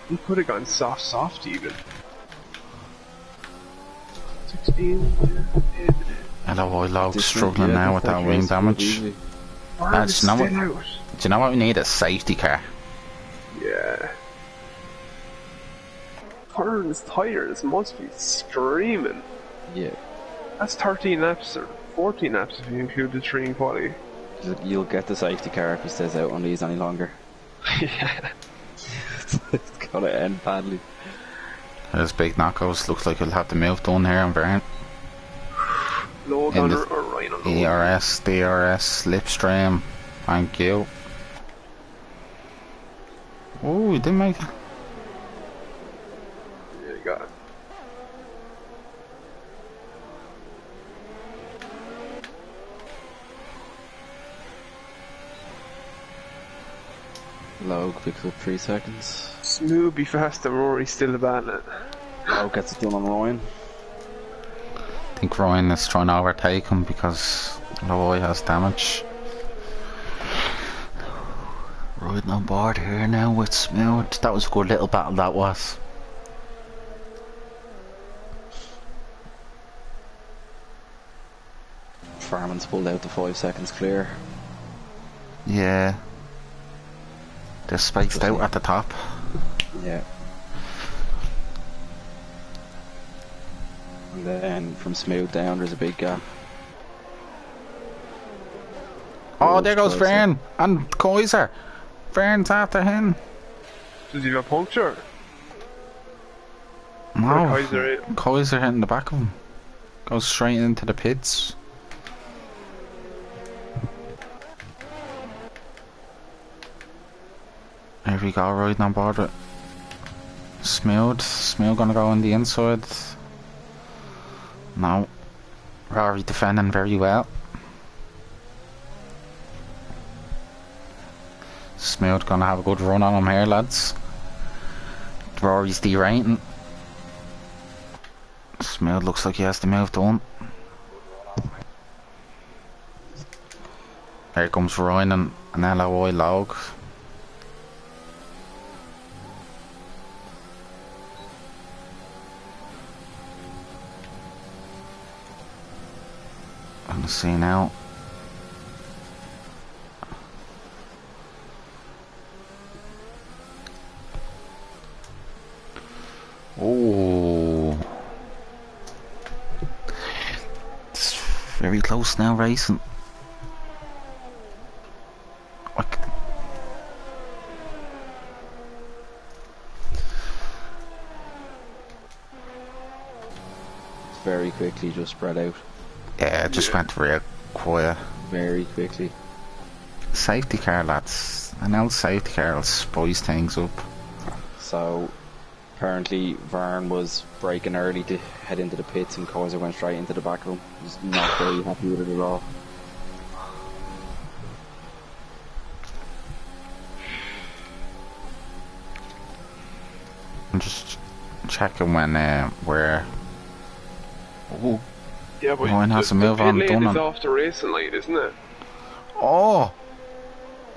Speaker 2: He could have gone soft even. 16.
Speaker 1: LOI log struggling now with that wing damage. Do
Speaker 2: Vern's
Speaker 1: you know
Speaker 2: still
Speaker 1: what?
Speaker 2: out.
Speaker 1: Do you know what we need? A safety car.
Speaker 2: Yeah. Vern's tires must be screaming.
Speaker 3: Yeah.
Speaker 2: That's 13 laps or 14 laps if you include the training quality.
Speaker 3: You'll get the safety car if he stays out on these any longer.
Speaker 2: Yeah.
Speaker 3: It's gonna end badly.
Speaker 1: There's big knockouts. Looks like he'll have the move done here on Brent.
Speaker 2: Logan or Ryan on Logan.
Speaker 1: ERS, DRS, slipstream. Thank you. Oh, you didn't make it.
Speaker 2: Yeah, you got it.
Speaker 3: Logue picks up 3 seconds.
Speaker 2: Smooth be fast and Rory's still abandoning it.
Speaker 3: Logue gets it done on Ryan.
Speaker 1: I think Ryan is trying to overtake him because Lowy has damage. Riding on board here now with Smooth. That was a good little battle, that was.
Speaker 3: Farman's pulled out the 5 seconds clear.
Speaker 1: Yeah. They're spaced out at the top.
Speaker 3: Yeah. And then from Smooth down there's a big gap.
Speaker 1: Oh, there goes Vern and Kaiser. Vern's after him.
Speaker 2: Does he have a puncture?
Speaker 1: No,
Speaker 2: Kaiser,
Speaker 1: Kaiser hitting the back of him. Goes straight into the pits. Here we go, riding on board with Smooth. Smooth gonna go on the inside. No. Rory defending very well. Smooth gonna have a good run on him here, lads. Rory's derating. Smooth looks like he has the move done. Here comes Ryan and an LOI Logue. Let's see now. Oh, it's very close now, racing.
Speaker 3: Very quickly just spread out.
Speaker 1: Yeah, it just went real quiet.
Speaker 3: Very quickly.
Speaker 1: Safety car, lads. An old safety car will spice things up.
Speaker 3: So apparently Vern was braking early to head into the pits and Kaiser went straight into the back of him. He's not very happy with it at all.
Speaker 1: I'm just checking when where. Oh,
Speaker 2: yeah, but
Speaker 1: Ryan has to move on.
Speaker 2: The pit lane
Speaker 1: Done
Speaker 2: is
Speaker 1: on.
Speaker 2: off the racing line, isn't it?
Speaker 1: Oh,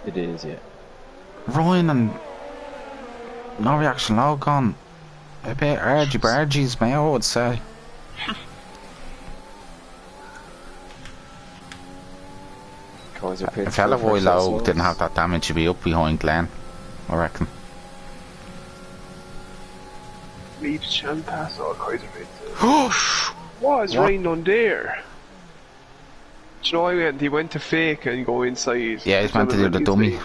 Speaker 3: It is, yeah.
Speaker 1: Ryan and no reaction log on. A bit argy-bargy's, mate, I would say.
Speaker 3: Kaiser pits.
Speaker 1: If Eloy Lowe didn't have that damage, he'd be up behind Glenn, I reckon.
Speaker 2: Leave Chan pass all Kaiser pits. What is Ryan on there? Do you know he went to fake and go inside.
Speaker 1: Yeah, he's meant to do the dummy.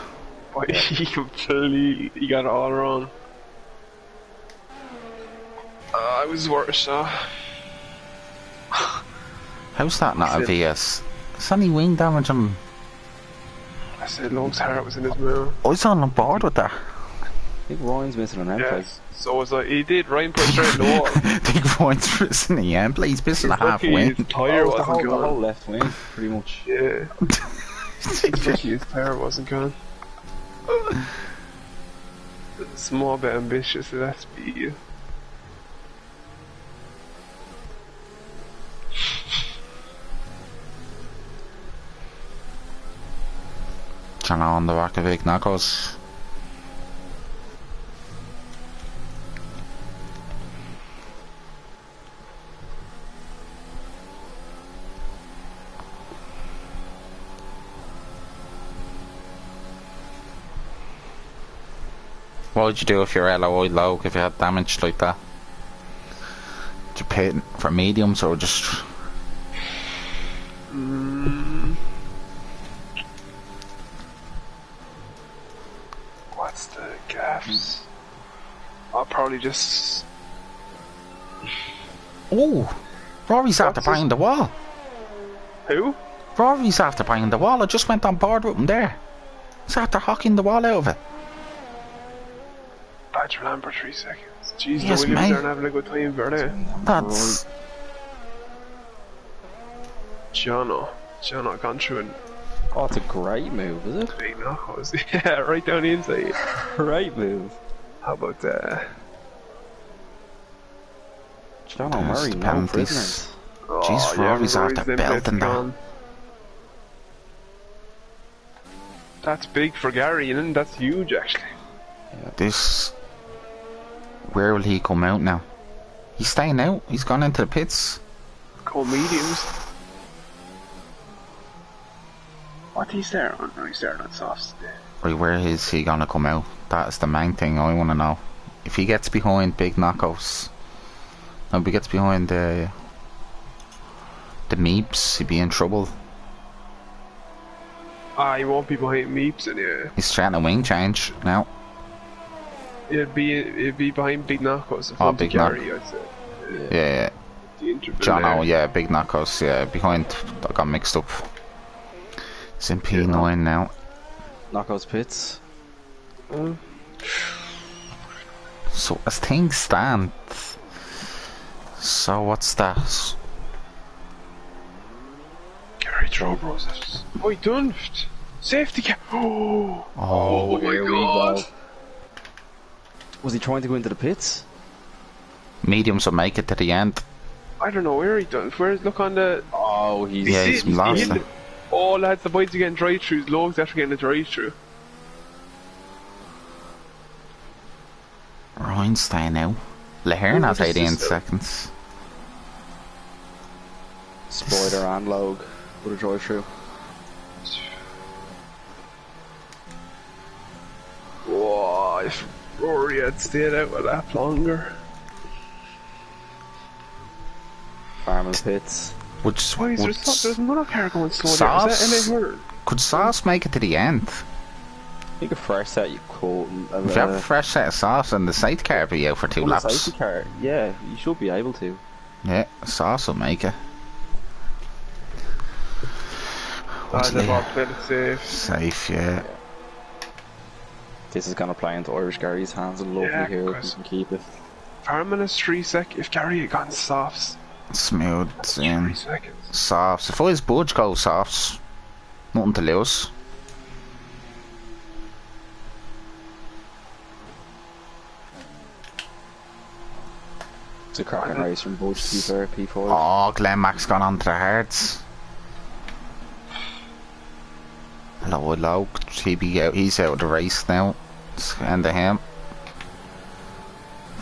Speaker 2: But he completely he got it all wrong. I was worse,
Speaker 1: How's that not a VS? It's only wing damage on.
Speaker 2: I said Logan's heart was in his mouth.
Speaker 1: I was on board with that.
Speaker 3: I think Ryan's missing an end plate.
Speaker 2: So was he did. Ryan put it straight in the wall.
Speaker 1: I think Ryan's missing the end, but he's missing a half wing.
Speaker 2: His tyre wasn't
Speaker 3: the
Speaker 2: gone.
Speaker 3: whole left wing, pretty much.
Speaker 2: Yeah. Especially his tyre wasn't gone. Small bit ambitious, let's be you.
Speaker 1: Channel on the back of big knuckles. What would you do if your LOI low, if you had damage like that? Did you pay it for mediums or just...
Speaker 2: That's the gaffs. I'll probably just...
Speaker 1: Oh! Rory's after
Speaker 2: What's this?
Speaker 1: banging the wall.
Speaker 2: Who?
Speaker 1: Rory's after banging the wall. I just went on board with him there. He's after hocking the wall out of it.
Speaker 2: Badger Lambert 3 seconds. Jeez,
Speaker 1: Yes,
Speaker 2: the Williams
Speaker 1: mate.
Speaker 2: aren't having a good time, Verde.
Speaker 1: That's...
Speaker 2: Jono gone through and
Speaker 3: Oh, it's a great move, is it?
Speaker 2: big knockouts. Yeah, right down the inside.
Speaker 3: Great move.
Speaker 2: How about
Speaker 3: John
Speaker 1: There's
Speaker 3: O'Murray,
Speaker 1: the
Speaker 3: no
Speaker 1: penalties.
Speaker 3: prisoners.
Speaker 1: Jeez, Rory's after
Speaker 2: Rory's
Speaker 1: belting that.
Speaker 2: gone. That's big for Gary, and that's huge actually.
Speaker 1: This... Where will he come out now? He's staying out. He's gone into the pits.
Speaker 2: Call mediums. What he's there on? No, he's there on softs today.
Speaker 1: Right, where is he gonna come out? That's the main thing I wanna know. If he gets behind big knockouts... No, if he gets behind the Meeps, he'd be in trouble.
Speaker 2: He won't be behind Meeps anyway.
Speaker 1: He's trying to wing change now.
Speaker 2: It'd be behind big knockouts. In
Speaker 1: Oh,
Speaker 2: front
Speaker 1: big
Speaker 2: of Gary, I'd say.
Speaker 1: Yeah,
Speaker 2: The interval
Speaker 1: John
Speaker 2: there.
Speaker 1: O, yeah, big knockouts, yeah, behind. I got mixed up. He's in P9 now.
Speaker 3: Knockouts pits.
Speaker 1: So, as things stand... So, what's that?
Speaker 2: Gary Trowbros. Oh, he done. Safety car. Oh,
Speaker 1: Oh,
Speaker 2: my
Speaker 3: Here we
Speaker 2: god.
Speaker 3: go. Was he trying to go into the pits?
Speaker 1: mediums will make it to the end.
Speaker 2: I don't know where he done. Look on the.
Speaker 3: Oh, he's...
Speaker 1: Yeah, he's lost
Speaker 2: hit
Speaker 1: it.
Speaker 2: Oh, lads, the boys are getting drive-throughs. Logs after getting a drive-through.
Speaker 1: Ryan's staying out. Lahern has 18 seconds.
Speaker 3: Spider and Log with a drive through.
Speaker 2: Whoa, if Rory had stayed out a lap longer.
Speaker 3: Farming pits.
Speaker 1: Which,
Speaker 2: Why is there's another car going slow there?
Speaker 1: Sauce?
Speaker 2: Is that LA Hurd?
Speaker 1: could Sauce make it to the end?
Speaker 3: I think a fresh set you could.
Speaker 1: If you have a fresh set of Sauce and the safety car be out for 2 laps.
Speaker 3: Safety car, yeah, you should be able to.
Speaker 1: Yeah, Sauce will make it. What's
Speaker 2: They've all
Speaker 1: Leah?
Speaker 2: played it safe.
Speaker 1: Safe, yeah.
Speaker 3: This is gonna play into Irish Gary's hands and lovely
Speaker 2: Yeah,
Speaker 3: here if
Speaker 2: cause-
Speaker 3: he can keep it.
Speaker 2: Farming is 3 sec. If Gary had gone softs,
Speaker 1: Smooth
Speaker 2: 3
Speaker 1: in.
Speaker 2: seconds.
Speaker 1: Softs. If I was Budge, go Softs. Nothing to lose.
Speaker 3: It's a cracking race from Budge to be fair, P5.
Speaker 1: Oh, Glenn Mack's gone on to the hards. Hello. He's out of the race now. It's the end of him.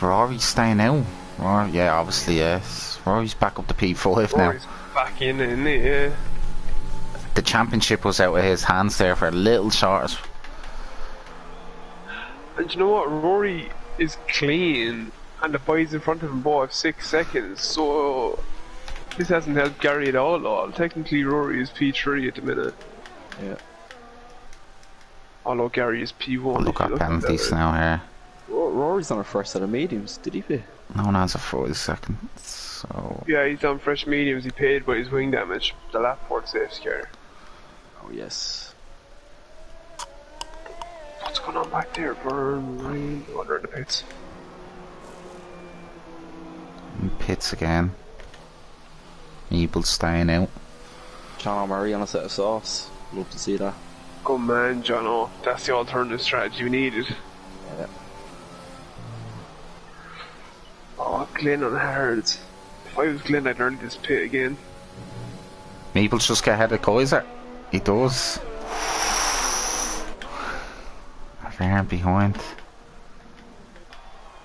Speaker 1: Rory's staying out. Rory, yeah, obviously, yes. Rory's back up to P5 now.
Speaker 2: Rory's back in it, yeah.
Speaker 1: The championship was out of his hands there for a little short.
Speaker 2: And do you know what? Rory is clean, and the boys in front of him both have 6 seconds, so this hasn't helped Gary at all. Technically, Rory is P3 at the minute.
Speaker 3: Yeah.
Speaker 2: Although Gary is P1.
Speaker 1: Look
Speaker 2: if you
Speaker 1: at
Speaker 2: look
Speaker 1: penalties
Speaker 2: that way.
Speaker 1: now here.
Speaker 3: Rory's on a first set of mediums, did he be?
Speaker 1: No one has a 40 seconds, so...
Speaker 2: Yeah, he's done fresh mediums. He paid by his wing damage. The lap port safety car.
Speaker 3: Oh yes.
Speaker 2: What's going on back there? Burn, rain. Oh, they're in the pits.
Speaker 1: Pits again. Evil staying out.
Speaker 3: John O'Murray on a set of softs. Love to see that.
Speaker 2: Good man, Jono. That's the alternative strategy we needed.
Speaker 3: Yeah.
Speaker 2: Oh, Glenn on hards. If I was Glenn, I'd learn this pit again.
Speaker 1: Meeples just get ahead of Kaiser. He does. They're behind.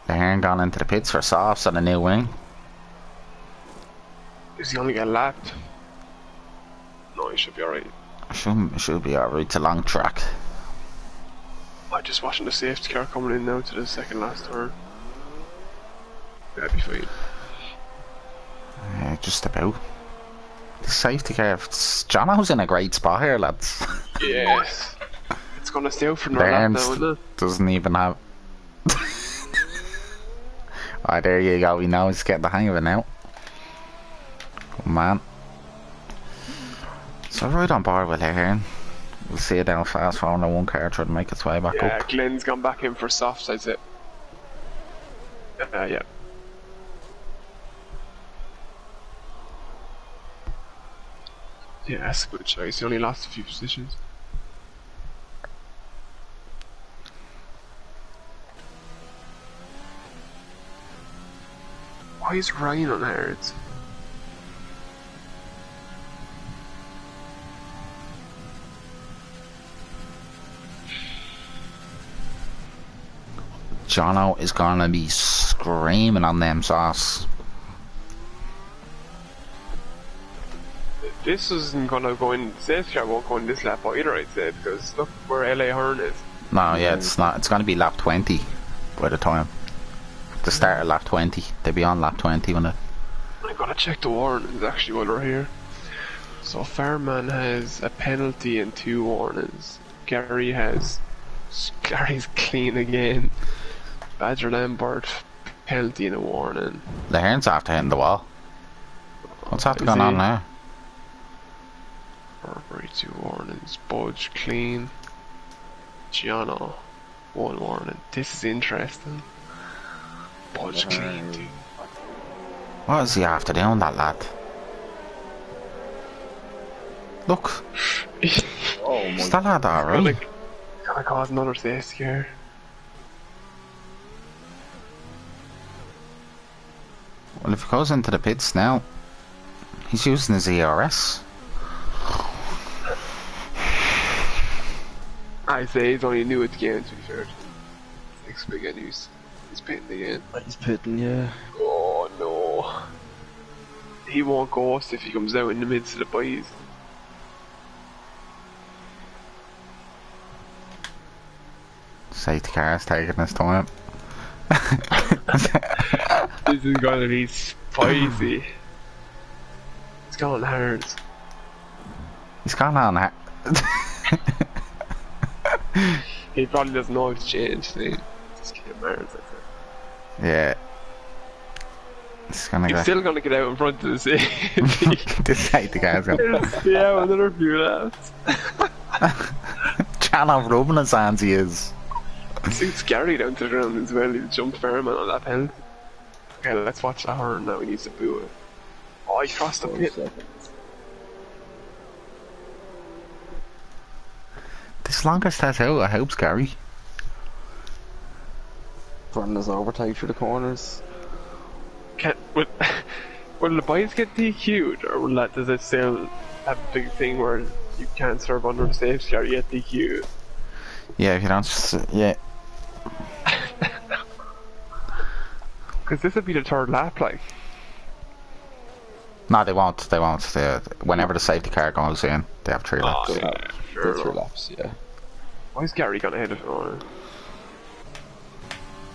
Speaker 1: They're gone into the pits for softs on a new wing.
Speaker 2: Is he only get lapped? No, he should be alright.
Speaker 1: Should be alright. It's a long track.
Speaker 2: I'm just watching the safety car coming in now to the second last turn. That'd be fine.
Speaker 1: Just about. The safety car. Jono's in a great spot here, lads.
Speaker 2: Yes. It's gonna stay out for another lap now, isn't it?
Speaker 1: Doesn't even have. Oh, there you go. We know he's getting the hang of it now. Good man. So right on board with Hearn. We'll see it down fast Formula 1 car trying to make its way back up.
Speaker 2: Yeah, Glenn's gone back in for softs, I'd say. Yeah. Yeah, that's a good choice. He only lost a few positions. Why is Ryan on Harrods?
Speaker 1: Jono is gonna be screaming on them sauce.
Speaker 2: This isn't gonna go in. Safety car won't go in this lap either, I'd say, because look where LA Hearn is.
Speaker 1: No, yeah, it's not. It's gonna be lap 20 by the time. The start of lap 20. They'll be on lap 20 when it.
Speaker 2: I gotta check the warnings actually while we're here. So Fairman has a penalty and 2 warnings. Gary's clean again. Badger Lambert, penalty and a warning.
Speaker 1: The Hearn's after hitting the wall. What's after going on now?
Speaker 2: Burberry 2 warnings. Budge clean. Giano 1 warning. This is interesting. Budge clean too.
Speaker 1: What is he after doing, that lad? Look.
Speaker 3: Oh
Speaker 1: Is
Speaker 3: my
Speaker 1: that lad alright?
Speaker 2: Gonna cause another safety car.
Speaker 1: Well, if he goes into the pits now, he's using his ERS.
Speaker 2: I say he's only new at the game, to be fair. Next big news. He's pitting again.
Speaker 3: He's pitting, yeah.
Speaker 2: Oh no. He won't ghost if he comes out in the midst of the boys.
Speaker 1: Safety car's taking his time.
Speaker 2: This is gonna be spicy. It's going hard.
Speaker 1: He's gone on.
Speaker 2: He probably doesn't know it's changed. Just get hard.
Speaker 1: Yeah. He's gonna
Speaker 2: He's
Speaker 1: go.
Speaker 2: still gonna get out in front of the safety.
Speaker 1: The safety car's going.
Speaker 2: Yeah, another few laps.
Speaker 1: Channel rubbing his hands, he is.
Speaker 2: Suits Gary down to the ground as well. He jumped Fairman on that penalty. Okay, let's watch that horn now. He needs to boo it. Oh, he crossed the pit.
Speaker 1: This longest that's out, I hope's Gary.
Speaker 3: Running his overtake through the corners.
Speaker 2: Will the boys get DQ'd, or does it still have a big thing where you can't serve under the safety car, you get DQ'd?
Speaker 1: Yeah, if you don't. Yeah.
Speaker 2: Because this would be the 3rd lap, like.
Speaker 1: No, they won't. They won't. Whenever the safety car goes in, they have 3 laps.
Speaker 2: Yeah, sure.
Speaker 3: 3 laps, yeah.
Speaker 2: Why is Gary gone ahead of him?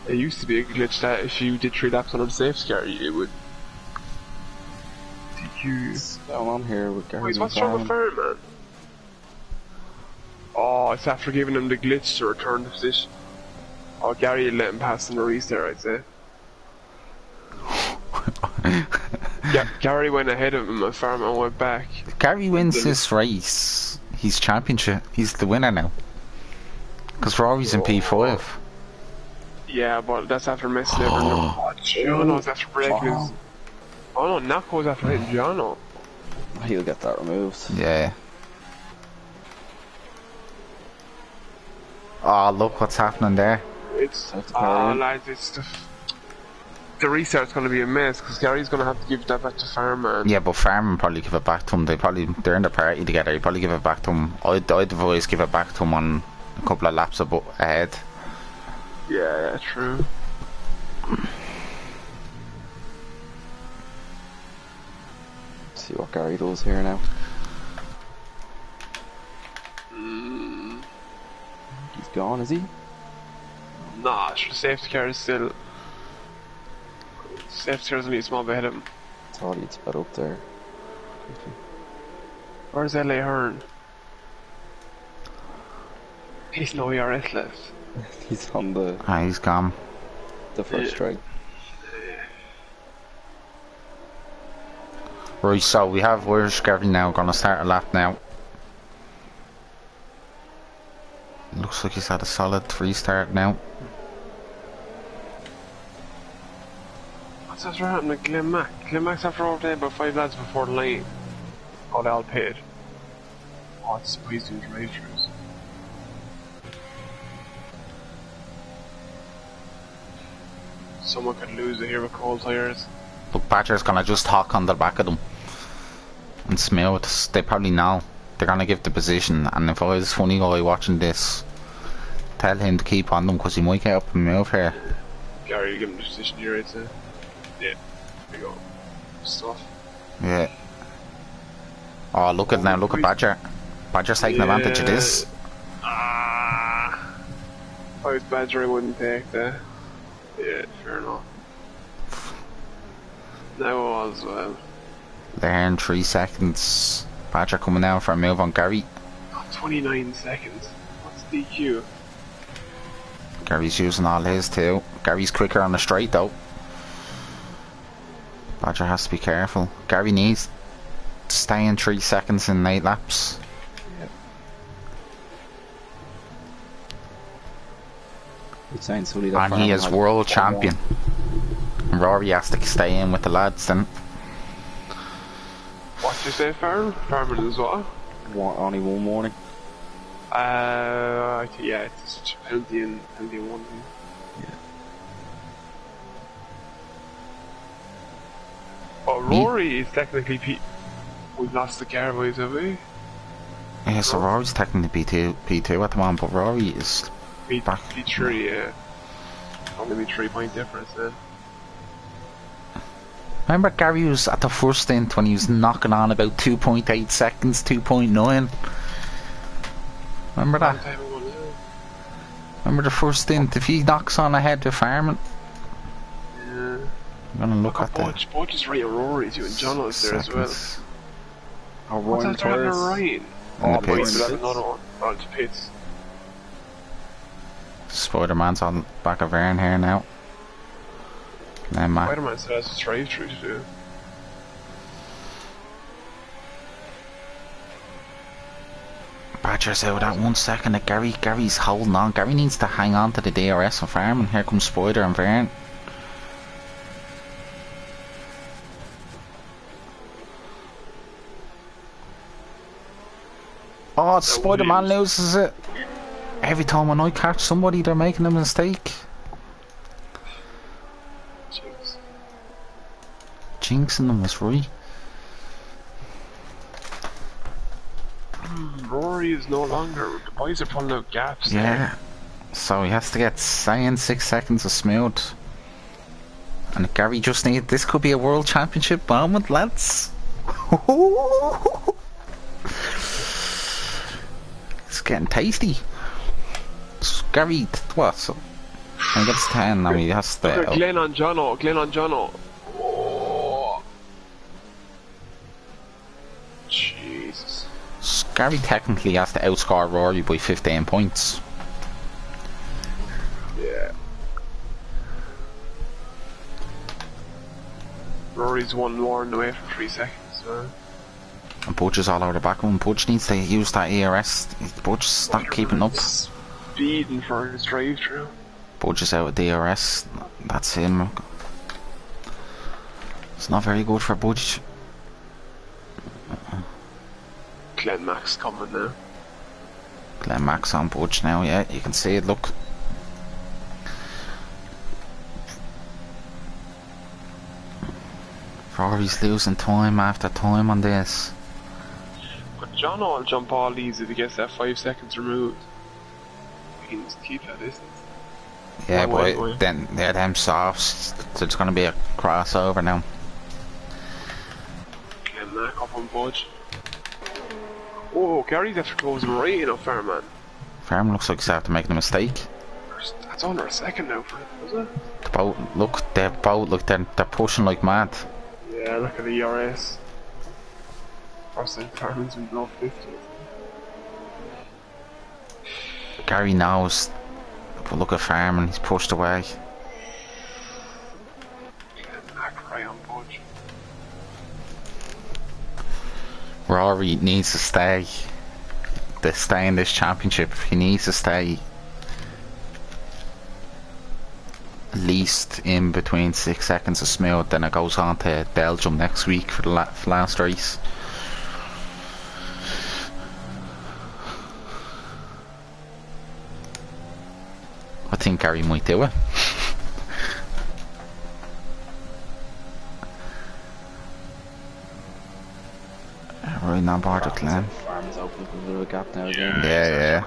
Speaker 2: It used to be a glitch that if you did 3 laps on a safety car, it would DQ.
Speaker 3: What's going on here with Gary?
Speaker 2: Boys, what's wrong with Fairman? Oh, it's after giving him the glitch to return the position. Oh, Gary let him pass in the restart, I'd say. Yeah, Gary went ahead of him and Fairman went back.
Speaker 1: Gary wins this race. He's championship. He's the winner now. Because Rory's in P5.
Speaker 2: Yeah, but that's after messing everything up. Oh, Giano's after breaking his... Oh no, Nako's after hitting Giano.
Speaker 3: He'll get that removed.
Speaker 1: Yeah. Oh, look what's happening there.
Speaker 2: It's... Oh, lads, it's the restart's going to be a mess because Gary's going to have to give that back to Fairman.
Speaker 1: Yeah, but Fairman probably give it back to him. They're in the party together. He probably give it back to him. I'd advise give it back to him on a couple of laps ahead.
Speaker 2: Yeah, true.
Speaker 3: See what Gary does here now. He's gone, is he?
Speaker 2: Nah, the safety car is still... Safety car's only a small bit ahead of him.
Speaker 3: Thought he'd sped up there.
Speaker 2: Where's LA Hearn? He's no ERS left.
Speaker 3: He's on the
Speaker 1: He's gone.
Speaker 3: first strike.
Speaker 1: Right, so we're Gary now gonna start a lap now. Looks like he's had a solid 3 start now.
Speaker 2: What's after happening to Glenn Mack? Glenn Mack's after overtaking about 5 lads before the lane. Oh, they all paid. Oh, it's please do drive-thrus. Someone could lose it here with cold tyres.
Speaker 1: Look, Badger's gonna just talk on the back of them. And smooth. They probably know. They're gonna give the position, and if I was a funny guy watching this, tell him to keep on them because he might get up and move here.
Speaker 2: Gary, you give him the position here, right? So. Yeah, there you go. Stuff.
Speaker 1: Yeah. Oh, look at now, look at Badger. Badger's taking advantage of this.
Speaker 2: Ah. If I was Badger, I wouldn't take that. Yeah, fair enough. Now as well.
Speaker 1: There in 3 seconds. Badger coming down for a move on Gary.
Speaker 2: Oh, 29 seconds. What's DQ?
Speaker 1: Gary's using all his too. Gary's quicker on the straight though. Badger has to be careful. Gary needs to stay in 3 seconds in 8 laps.
Speaker 2: Yep.
Speaker 1: And he is world champion. And Rory has to stay in with the lads then.
Speaker 2: What did you say, Farron? Farron as well?
Speaker 3: Only one warning.
Speaker 2: Yeah, it's just penalty and one thing.
Speaker 3: Yeah.
Speaker 2: Oh, Rory is technically we've lost the car, boys, have we?
Speaker 1: Yeah, so Rory's technically P2 at the moment, but Rory is back.
Speaker 2: P3, yeah. Only 3 point difference then.
Speaker 1: Remember Gary was at the first stint when he was knocking on about 2.8 seconds, 2.9? Remember that? Remember the first stint? If he knocks on ahead of Farman.
Speaker 2: Yeah.
Speaker 1: I'm gonna look at that.
Speaker 2: Butch is right, Rory too, and John was there as well.
Speaker 3: Oh,
Speaker 2: What's
Speaker 3: Ryan
Speaker 2: after having a Ryan?
Speaker 1: In the
Speaker 2: boy,
Speaker 1: pits.
Speaker 2: but another one. Oh, it's pits.
Speaker 1: Spider-Man's on the back of Aaron here now. Then Matt.
Speaker 2: Spider-Man still has a drive-thru to do.
Speaker 1: Badger's out at 1 second at Gary. Gary's holding on. Gary needs to hang on to the DRS and Farm, and here comes Spider and Vern. Oh, Spider-Man loses it. Every time when I catch somebody, they're making a mistake.
Speaker 2: Jinx.
Speaker 1: Jinxing them was right.
Speaker 2: Rory is no longer. The boys are pulling out gaps.
Speaker 1: Yeah. So he has to get saying 6 seconds of smooth. And Gary just needs. This could be a world championship moment, lads. It's getting tasty. Gary, what? So, I guess 10. I mean, he has to.
Speaker 2: Look at Glenn on Jono. Glenn on Jono. Oh. Jesus.
Speaker 1: Gary technically has to outscore Rory by 15 points.
Speaker 2: Yeah. Rory's one warning away from 3 seconds.
Speaker 1: And Butch is all over the back of him. Butch needs to use that ERS. Butch's not keeping up.
Speaker 2: Speeding for his drive-thru.
Speaker 1: Butch is out of DRS. That's him. It's not very good for Butch.
Speaker 2: Glenn Max coming now.
Speaker 1: Glenn Max on Butch now, yeah, you can see it, look. Rory's losing time after time on this.
Speaker 2: But John will jump all these if he gets that 5 seconds removed. He can just keep that distance.
Speaker 1: Yeah, but then they're them softs. There's gonna be a crossover now.
Speaker 2: Glenn Mac up on Budge. Oh, Gary's after closing right enough, Fairman.
Speaker 1: Farm looks like he's after making a mistake.
Speaker 2: That's under a second now for him, is it?
Speaker 1: The boat, look, they're pushing like mad.
Speaker 2: Yeah, look at the ERS. First time Farman's been below 50.
Speaker 1: Gary knows. But look at Farman, he's pushed away.
Speaker 2: Right on Budge.
Speaker 1: Rory needs to stay. To stay in this championship, he needs to stay at least in between 6 seconds of smooth. Then it goes on to Belgium next week for the last race. I think Gary might do it. Right now, board of Glen.
Speaker 3: Farman's opening up a little gap now again.
Speaker 1: Yeah.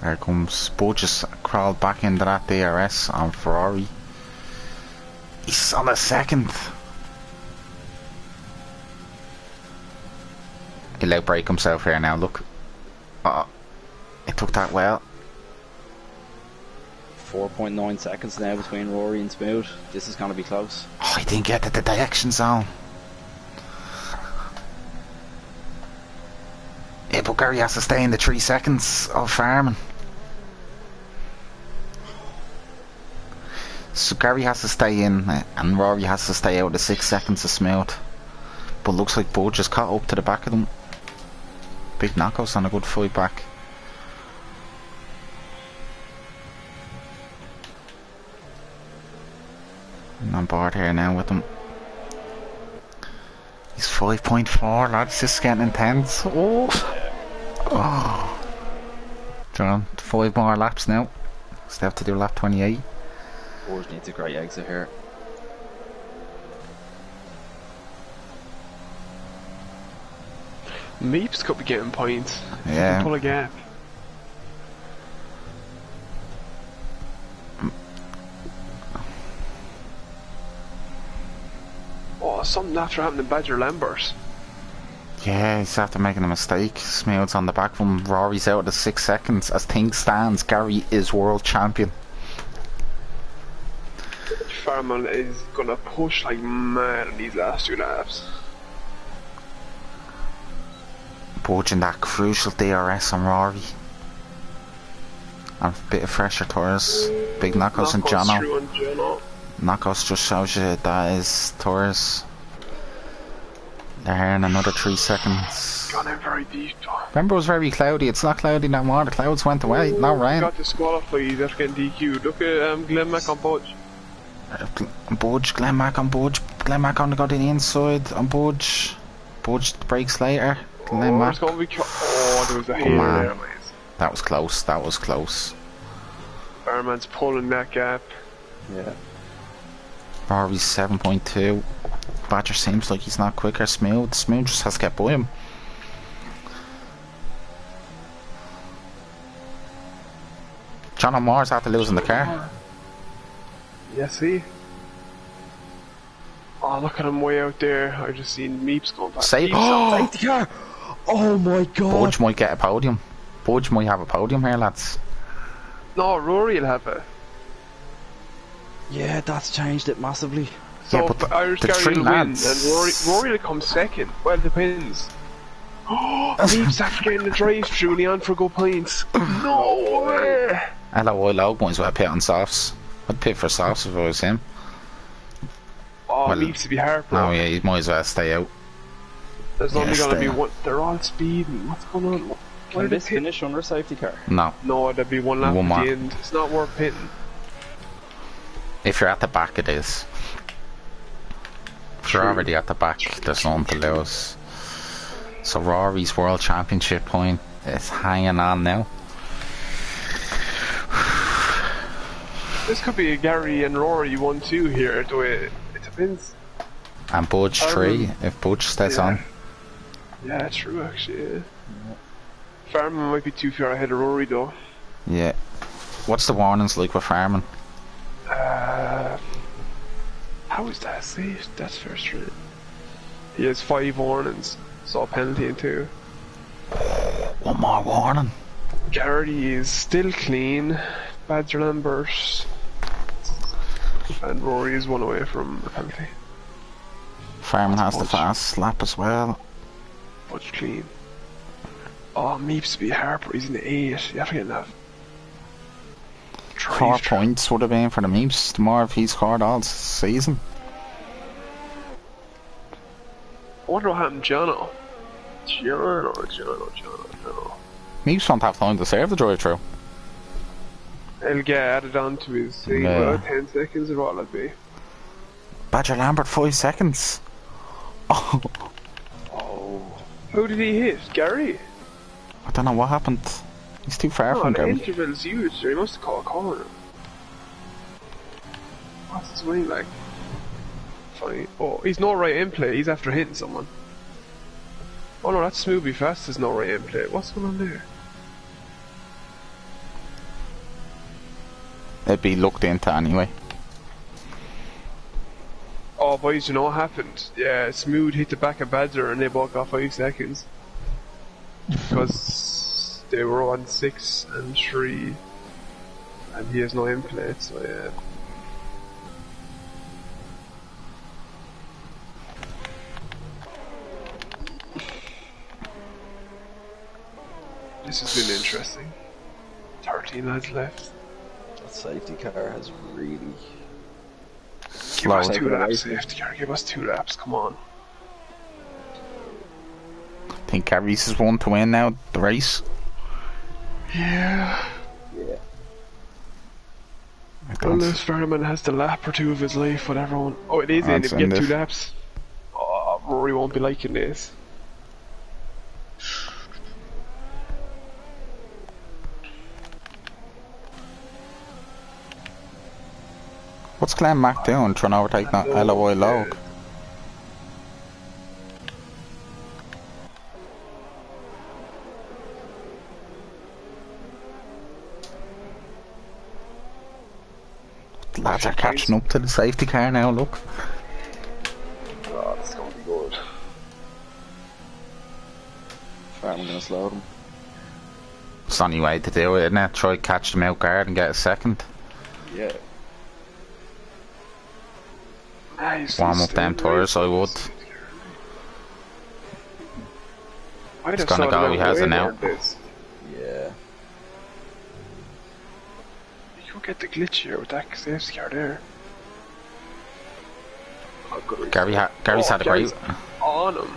Speaker 1: There comes Bo, just crawled back into that DRS on Ferrari. He's on a second. He'll outbreak himself here now, look. He took that well.
Speaker 3: 4.9 seconds now between Rory and Smooth. This is going to be close.
Speaker 1: Oh, he didn't get to the direction zone. Yeah, but Gary has to stay in the 3 seconds of Farman. So Gary has to stay in, and Rory has to stay out of the 6 seconds of Smooth. But looks like Bud just caught up to the back of them. Big knockouts on a good fight back. I'm on board here now with him. He's 5.4, lads. This is getting intense. Oh. John, 5 more laps now. Still have to do lap 28.
Speaker 3: Forge needs a great exit here.
Speaker 2: Meeps could be getting points.
Speaker 1: Yeah.
Speaker 2: Pull a gap. Oh, something after happened to Badger Lambert.
Speaker 1: Yeah, he's after making a mistake. Smooth's on the back from Rory's out of the 6 seconds. As things stands, Gary is world champion.
Speaker 2: Farman is gonna push like mad in these last 2 laps.
Speaker 1: Budging that crucial DRS on Rory. And a bit of fresher tyres. Big knockouts on Jono. Knockouts just shows you that is tyres. They're here in another 3 seconds.
Speaker 2: Gone in very deep.
Speaker 1: Remember, it was very cloudy. It's not cloudy no more. The clouds went away. No rain.
Speaker 2: Got disqualified after getting DQ'd. Look at Glenn Mac on Budge.
Speaker 1: Budge, Glenn Mac on Budge. Glenn Mac only got in the inside on Budge. Budge breaks later. Glenn Mac.
Speaker 2: There was a hair there, mate.
Speaker 1: That was close. That was close.
Speaker 2: Farman's pulling that gap.
Speaker 3: Yeah.
Speaker 1: Rory's 7.2. Badger seems like he's not quicker. Smooth just has to get by him. John O'Moore's after losing the car.
Speaker 2: Yes, he. Oh, look at him way out there. I just seen Meeps going back.
Speaker 1: Save.
Speaker 3: Take the car! Oh my god!
Speaker 1: Budge might get a podium. Budge might have a podium here, lads.
Speaker 2: No, Rory will have it.
Speaker 3: Yeah, that's changed it massively.
Speaker 2: So
Speaker 1: Yeah, but
Speaker 2: Irish
Speaker 1: the
Speaker 2: Gary
Speaker 1: 3
Speaker 2: will win,
Speaker 1: lads.
Speaker 2: and Rory will come second. Well, it depends. Meeps after getting the drive-through, and he on for good points. No way!
Speaker 1: LOI might as well pit on softs. I'd pit for softs if I was him.
Speaker 2: Oh,
Speaker 1: Well,
Speaker 2: Meeps to be hard, bro.
Speaker 1: No, yeah, he might as well stay out.
Speaker 2: There's only
Speaker 1: Yes,
Speaker 2: gonna
Speaker 1: they
Speaker 2: be
Speaker 1: are.
Speaker 2: one. They're all speeding. What's going on? Why
Speaker 3: Can
Speaker 2: did
Speaker 3: this
Speaker 2: they pit?
Speaker 3: finish under a safety car?
Speaker 1: No.
Speaker 2: No, there'll be one lap
Speaker 1: One
Speaker 2: at
Speaker 1: more.
Speaker 2: the end. It's not worth pitting.
Speaker 1: If you're at the back, it is. If you're
Speaker 2: True.
Speaker 1: already at the back, there's nothing to lose. So Rory's World Championship point is hanging on now.
Speaker 2: This could be a Gary and Rory 1-2 here, though it depends.
Speaker 1: And Budge 3, if Budge stays
Speaker 2: yeah.
Speaker 1: on.
Speaker 2: Yeah, true actually, yeah. Farman might be too far ahead of Rory though.
Speaker 1: Yeah. What's the warnings like with Farman?
Speaker 2: How is that safe? That's first straight. He has 5 warnings, so a penalty in 2.
Speaker 1: One more warning.
Speaker 2: Gary is still clean. Badger Lambert. And Rory is one away from a penalty.
Speaker 1: Fireman has the
Speaker 2: Punch.
Speaker 1: fast lap as well.
Speaker 2: Much clean. Oh, Meeps be Harper, he's in the 8. You have to get that.
Speaker 1: 4 points would have been for the Meeps, the more if he scored all season.
Speaker 2: I wonder what happened to Jono. Jono.
Speaker 1: Meeps won't have time to serve the drive-through.
Speaker 2: He'll get added on to his thing,
Speaker 1: Yeah.
Speaker 2: well, 10 seconds or what will it be?
Speaker 1: Badger Lambert 5 seconds. Oh,
Speaker 2: Oh. Who did he hit? Gary?
Speaker 1: I don't know what happened. He's too far
Speaker 2: Oh,
Speaker 1: from
Speaker 2: the
Speaker 1: Gary.
Speaker 2: interval's huge, so he must have called a corner. What's his wing like? Funny. Oh, he's no right in play, he's after hitting someone. Oh no, that's Smoothie Fast, there's no right in play. What's going on there?
Speaker 1: It'd be looked into anyway.
Speaker 2: Oh boys, you know what happened? Yeah, Smooth hit the back of Badger and they both got 5 seconds. Because they were on 6 and 3. And he has no in play, so yeah. This has been interesting. 13 lads left.
Speaker 3: That safety car has really...
Speaker 2: Give us
Speaker 1: Slow.
Speaker 2: 2 laps, safety car, give us 2 laps, come on.
Speaker 1: I think Gary's is one to win now, the race.
Speaker 2: Yeah.
Speaker 3: Yeah.
Speaker 1: I don't-
Speaker 2: Unless Ferman has the lap or 2 of his life, whatever one. Oh, it is in, if
Speaker 1: That's
Speaker 2: we
Speaker 1: in
Speaker 2: get 2
Speaker 1: this.
Speaker 2: laps. Oh, Rory won't be liking this.
Speaker 1: What's Glenn Mack doing? Trying to overtake that LOI log. Lads are catching up to the safety car now, look.
Speaker 2: Oh, that's gonna be good.
Speaker 3: I'm gonna slow them.
Speaker 1: It's the only way to do it, isn't it? Try to catch them out guard and get a second.
Speaker 3: Yeah.
Speaker 1: Warm up them tyres, I would.
Speaker 2: It's
Speaker 1: gonna go, he has it now.
Speaker 3: Yeah.
Speaker 2: You could get the glitch here with that safety car there. Oh, good.
Speaker 1: Gary's had a great...
Speaker 2: Gary's on him.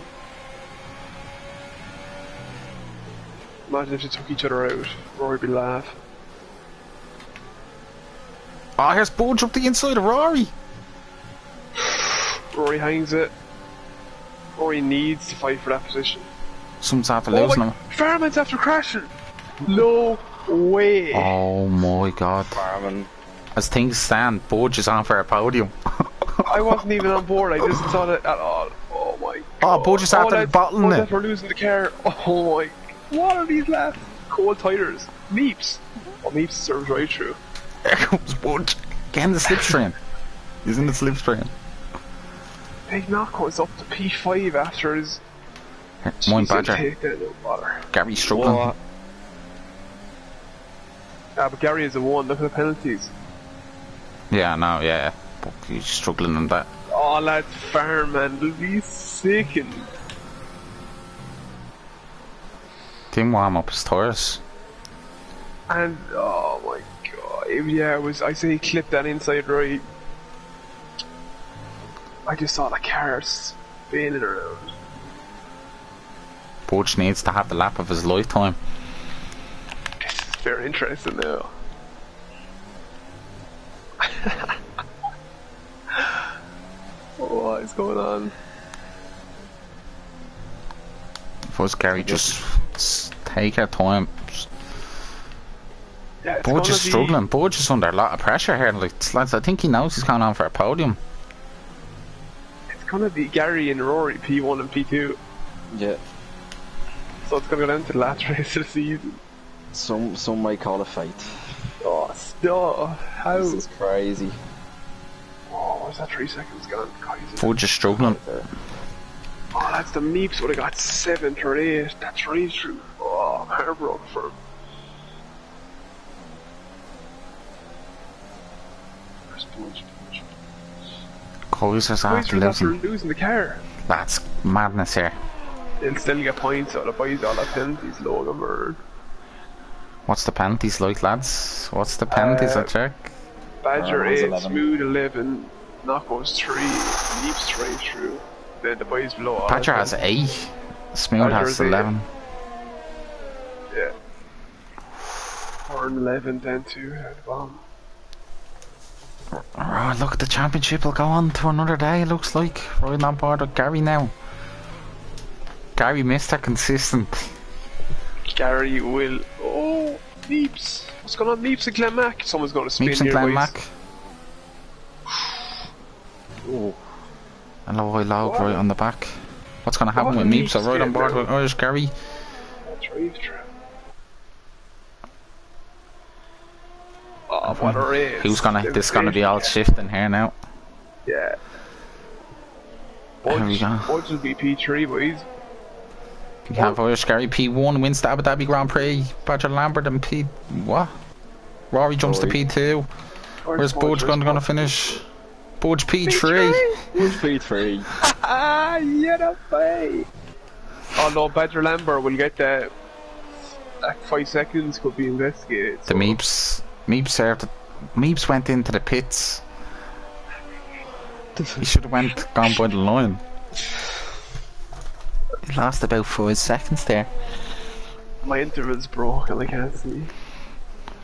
Speaker 2: Imagine if they took each other out. Rory would be laugh.
Speaker 1: Oh, here's Budge up the inside of Rory.
Speaker 2: Rory hangs it. Rory needs to fight for that position.
Speaker 1: Someone's after losing him.
Speaker 2: Farman's after crashing! No way!
Speaker 1: Oh my god.
Speaker 3: Farman.
Speaker 1: As things stand, Budge is on for a podium.
Speaker 2: I wasn't even on board, I just saw it at all. Oh my
Speaker 1: Oh,
Speaker 2: god.
Speaker 1: Budge is after
Speaker 2: lads,
Speaker 1: bottling
Speaker 2: lads,
Speaker 1: it.
Speaker 2: we're losing the car. Oh my. What are these lads? Cold tires. Meeps. Oh, Meeps serves right through.
Speaker 1: There comes Budge. Get in the slipstream. He's in the slipstream.
Speaker 2: Big knock was up to P5 after his.
Speaker 1: Mine
Speaker 2: Jeez, he'll
Speaker 1: Badger.
Speaker 2: take that, no bother.
Speaker 1: Gary's struggling.
Speaker 3: What?
Speaker 2: But Gary is the one. Look at the penalties.
Speaker 1: Yeah, no, yeah. But he's struggling in that.
Speaker 2: Oh, lads, Farman will be sickened.
Speaker 1: Didn't warm up his tyres.
Speaker 2: And oh my god, yeah, I say he clipped that inside right. I just saw the car spinning around.
Speaker 1: Budge needs to have the lap of his lifetime.
Speaker 2: This is very interesting now. What is going on?
Speaker 1: If it was Gary, just take her time.
Speaker 2: Yeah, it's
Speaker 1: Budge is
Speaker 2: gonna be-
Speaker 1: struggling. Budge is under a lot of pressure here. Like, lads, I think he knows he's going on for a podium.
Speaker 2: It's gonna be Gary and Rory P1 and P2.
Speaker 3: Yeah.
Speaker 2: So it's gonna go down to the last race of the season.
Speaker 3: Some might call it fate.
Speaker 2: Oh, stop! How?
Speaker 3: This is crazy.
Speaker 2: Oh, where's that 3 seconds gone? God, he's-
Speaker 1: Budge is struggling.
Speaker 3: There.
Speaker 2: Oh, that's the Meeps would have got 7th or 8th. That's right through. Oh, I'm heartbroken for him. Where's Budge?
Speaker 1: Coisers
Speaker 2: Boys
Speaker 1: after
Speaker 2: are after
Speaker 1: losing.
Speaker 2: losing the car.
Speaker 1: That's madness here.
Speaker 2: They'll still get points, so the boys all have penalties, Logan Byrne.
Speaker 1: What's the penalties like, lads? What's the penalties, I check?
Speaker 2: Badger
Speaker 3: Verne has
Speaker 2: 8,
Speaker 3: 11.
Speaker 2: Smooth 11, Knockos 3, Leap straight through. Then the boys below all
Speaker 1: Badger
Speaker 2: have
Speaker 1: has 8. Smooth
Speaker 2: Badger
Speaker 1: has
Speaker 2: has 8.
Speaker 1: 11.
Speaker 2: Yeah. Byrne 11, then 2 at the bottom.
Speaker 1: Oh, look, the championship will go on to another day, it looks like. Riding on board with Gary now. Gary, Mr. Consistent.
Speaker 2: Gary will. Oh, Leaps. What's going on, Leaps and Glenmack? Someone's going to spin
Speaker 1: Meeps and
Speaker 2: here,
Speaker 1: Glenn
Speaker 2: boys.
Speaker 1: Mack.
Speaker 3: Oh,
Speaker 1: And Lowy Log right on the back. What's going to happen
Speaker 2: What
Speaker 1: with Meeps?
Speaker 2: Meeps
Speaker 1: Right on board
Speaker 2: getting
Speaker 1: with Irish Gary.
Speaker 2: That's right, true. Oh, what a race.
Speaker 1: Who's gonna? This is gonna be all shifting here now.
Speaker 2: Yeah.
Speaker 1: Here we go.
Speaker 2: Budge will be P3, boys.
Speaker 1: We have Irish Gary P1 wins the Abu Dhabi Grand Prix. Badger Lambert and P. What? Rory jumps to P2. Where's Budge gonna finish? Budge P3.
Speaker 3: who's P3?
Speaker 2: Ah, yeah, that's right. Oh no, Badger Lambert will get that. That 5 seconds could be investigated.
Speaker 1: The Meeps. Meeps went into the pits. He should have gone by the line. He lost about 5 seconds there.
Speaker 2: My interval's broke and I can't see.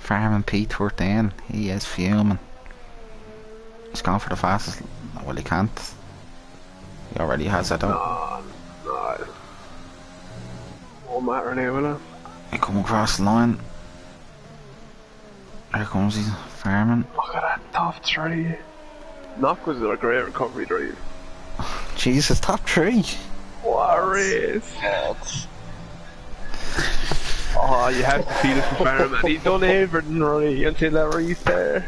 Speaker 1: Farman P13. He is fuming. He's gone for the fastest. Well, he can't. He already has it out.
Speaker 2: No. Won't matter now, will it?
Speaker 1: He come across the line. Here comes he, Farman.
Speaker 2: Look at that top 3. Knock was a great recovery drive.
Speaker 1: Jesus, top 3.
Speaker 2: What a race! Oh, you have to feel it for Farman. He done everything right until that race there.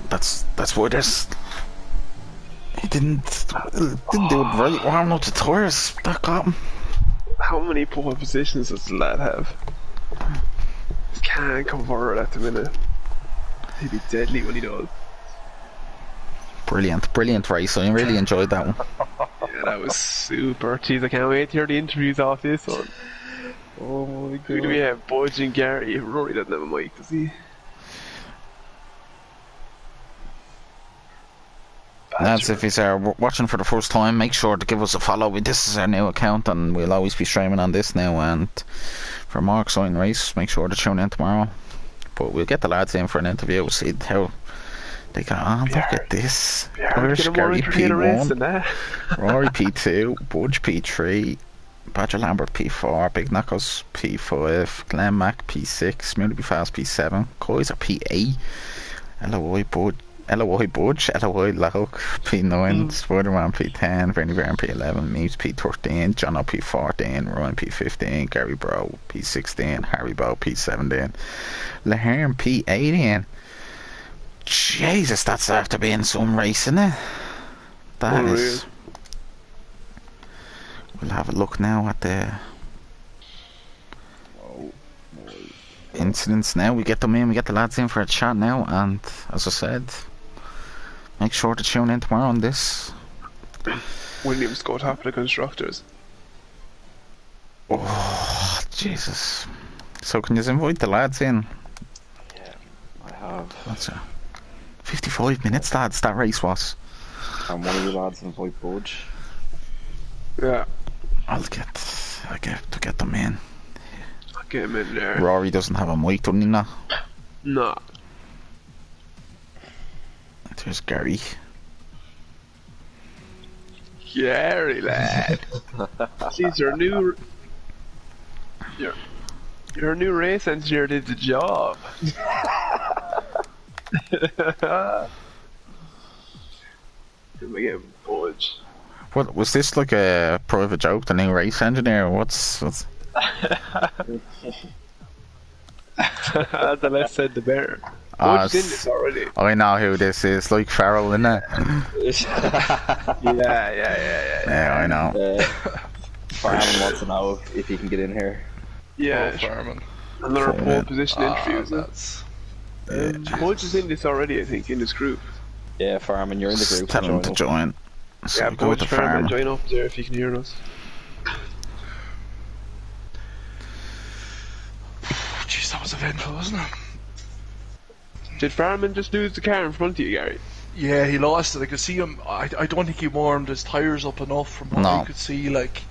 Speaker 1: That's why there's. He didn't do it right. Warming up the tires. That got him.
Speaker 2: How many pole positions does the lad have? He can't come forward at the minute. He'd be deadly when he does.
Speaker 1: Brilliant race. I really enjoyed that one.
Speaker 2: Yeah, that was super. Jeez, I can't wait to hear the interviews off this one.
Speaker 3: Oh my god.
Speaker 2: Who do we have? Budge and Gary. Rory doesn't have a mic, does he?
Speaker 1: Lads, if you're watching for the first time, make sure to give us a follow. This is our new account and we'll always be streaming on this now. And for more exciting race, make sure to tune in tomorrow. But we'll get the lads in for an interview. We'll see how they go on. Look at this. Irish Gary P1, Rory P2, Budge P3, Badger Lambert P4, Big Knuckles P5, Glenn Mack P6, Smoothie Be Fast P7, Coiser P8, LOI Budge, LOI Lock P9, Spider-Man P10, Bernie Brown P11, Meeps P13, John O P14, Ryan P15, Gary Bro P16, Harry Bow P17, Lahern P18. Jesus, that's after being some race, isn't it? That is. We'll have a look now at the incidents now. We get them in, we get the lads in for a chat now, and as I said, make sure to tune in tomorrow on this.
Speaker 2: Williams go top of the constructors.
Speaker 1: Oh, Jesus. So can you invite the lads in?
Speaker 3: Yeah, I have.
Speaker 1: That's 55 minutes, lads, that race was.
Speaker 3: And one of you lads invite Budge.
Speaker 2: Yeah.
Speaker 1: I'll get to get them in.
Speaker 2: I'll get him in there.
Speaker 1: Rory doesn't have a mic, doesn't he now?
Speaker 2: No.
Speaker 1: There's Gary.
Speaker 2: Gary, lad. Jeez, your new race engineer did the job. Did we get Budge?
Speaker 1: What was this, like a private joke? The new race engineer? What's?
Speaker 2: The less said, the better. Budge's in this already.
Speaker 1: I know who this is. Like Farrell, isn't it?
Speaker 2: Yeah,
Speaker 1: I know.
Speaker 3: Farman wants to know if he can get in here.
Speaker 2: Yeah,
Speaker 4: Farman.
Speaker 2: another pole position interview.
Speaker 4: That's
Speaker 2: Budge is in this already, I think, in this group.
Speaker 3: Yeah, Farman, you're in the group.
Speaker 1: Tell him to join. So
Speaker 2: Yeah,
Speaker 1: go with the
Speaker 2: Farman,
Speaker 1: farm.
Speaker 2: join up there if you can hear us.
Speaker 4: Jeez, that was eventful, wasn't it?
Speaker 2: Did Farman just lose the car in front of you, Gary?
Speaker 4: Yeah, he lost it. I could see him. I don't think he warmed his tyres up enough from what I could see. Like,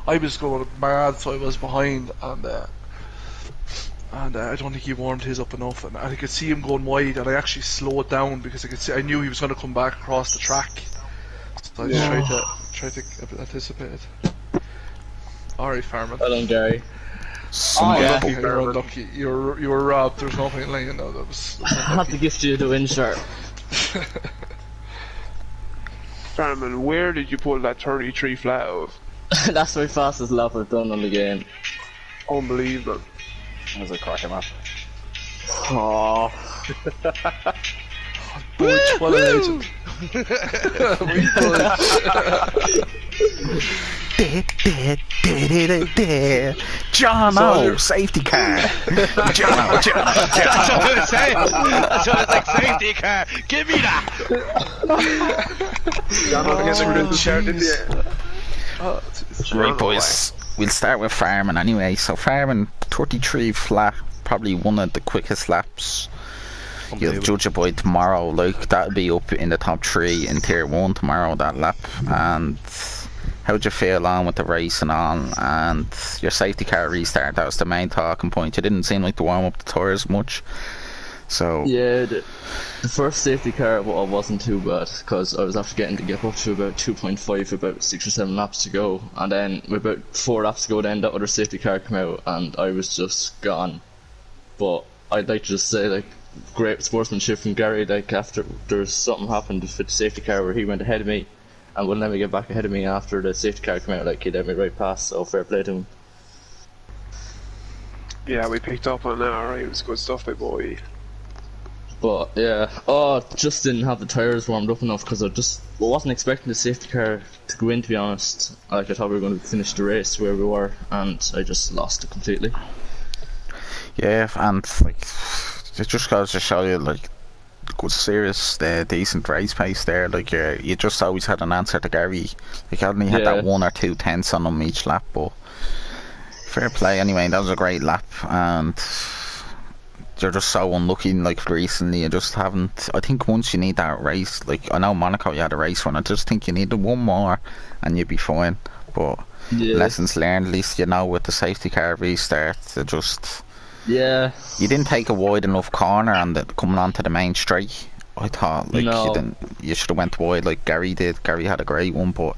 Speaker 4: I was going mad, so I was behind, and I don't think he warmed his up enough. And I could see him going wide, and I actually slowed down because I knew he was going to come back across the track. So I just tried to anticipate it. Alright, Farman.
Speaker 5: Well done, Gary.
Speaker 4: You're unlucky. You were robbed. There's no point in letting you know that was.
Speaker 5: I have to gift you the win shirt.
Speaker 2: Farman, where did you pull that 33 flat of?
Speaker 5: That's my fastest lap I've done on the game.
Speaker 2: Unbelievable.
Speaker 3: That was a cracker map.
Speaker 5: Oh,
Speaker 4: Budge, what a legend. We Budge.
Speaker 1: John, safety car. John.
Speaker 6: That's what I was saying. That's what I was like, safety car. Give me that.
Speaker 1: Right, boys. We'll start with Farman anyway. So Farman, 33 flat, probably one of the quickest laps. You'll judge it by tomorrow. Like, that'll be up in the top 3 in tier 1 tomorrow, that lap. And how'd you feel on with the race and on, and your safety car restart? That was the main talking point. You didn't seem like to warm up the tyres much. So
Speaker 5: yeah, the first safety car wasn't too bad because I was after getting to get up to about 2.5, about 6 or 7 laps to go, and then with about 4 laps to go, then that other safety car came out, and I was just gone. But I'd like to just say, like, great sportsmanship from Gary. Like, after there's something happened with the safety car where he went ahead of me and wouldn't let me get back ahead of me after the safety car came out, like, he let me right past, so fair play to him.
Speaker 2: Yeah, we picked up on that, alright. It was good stuff, my boy.
Speaker 5: But yeah, just didn't have the tyres warmed up enough because I wasn't expecting the safety car to go in, to be honest. Like, I thought we were going to finish the race where we were, and I just lost it completely.
Speaker 1: yeah, and like, it just goes to show you, like, good, serious, decent race pace there. Like, you just always had an answer to Gary. Like, you only had that 1 or 2 tenths on him each lap, but fair play anyway. That was a great lap, and you're just so unlucky. Like, recently, you just haven't. I think once you need that race, like, I know Monaco you had a race run, I just think you needed one more and you'd be fine. But lessons learned, at least you know with the safety car restart, to just, you didn't take a wide enough corner and coming onto the main straight. I thought, like, you should have went wide like Gary did. Gary had a great one, but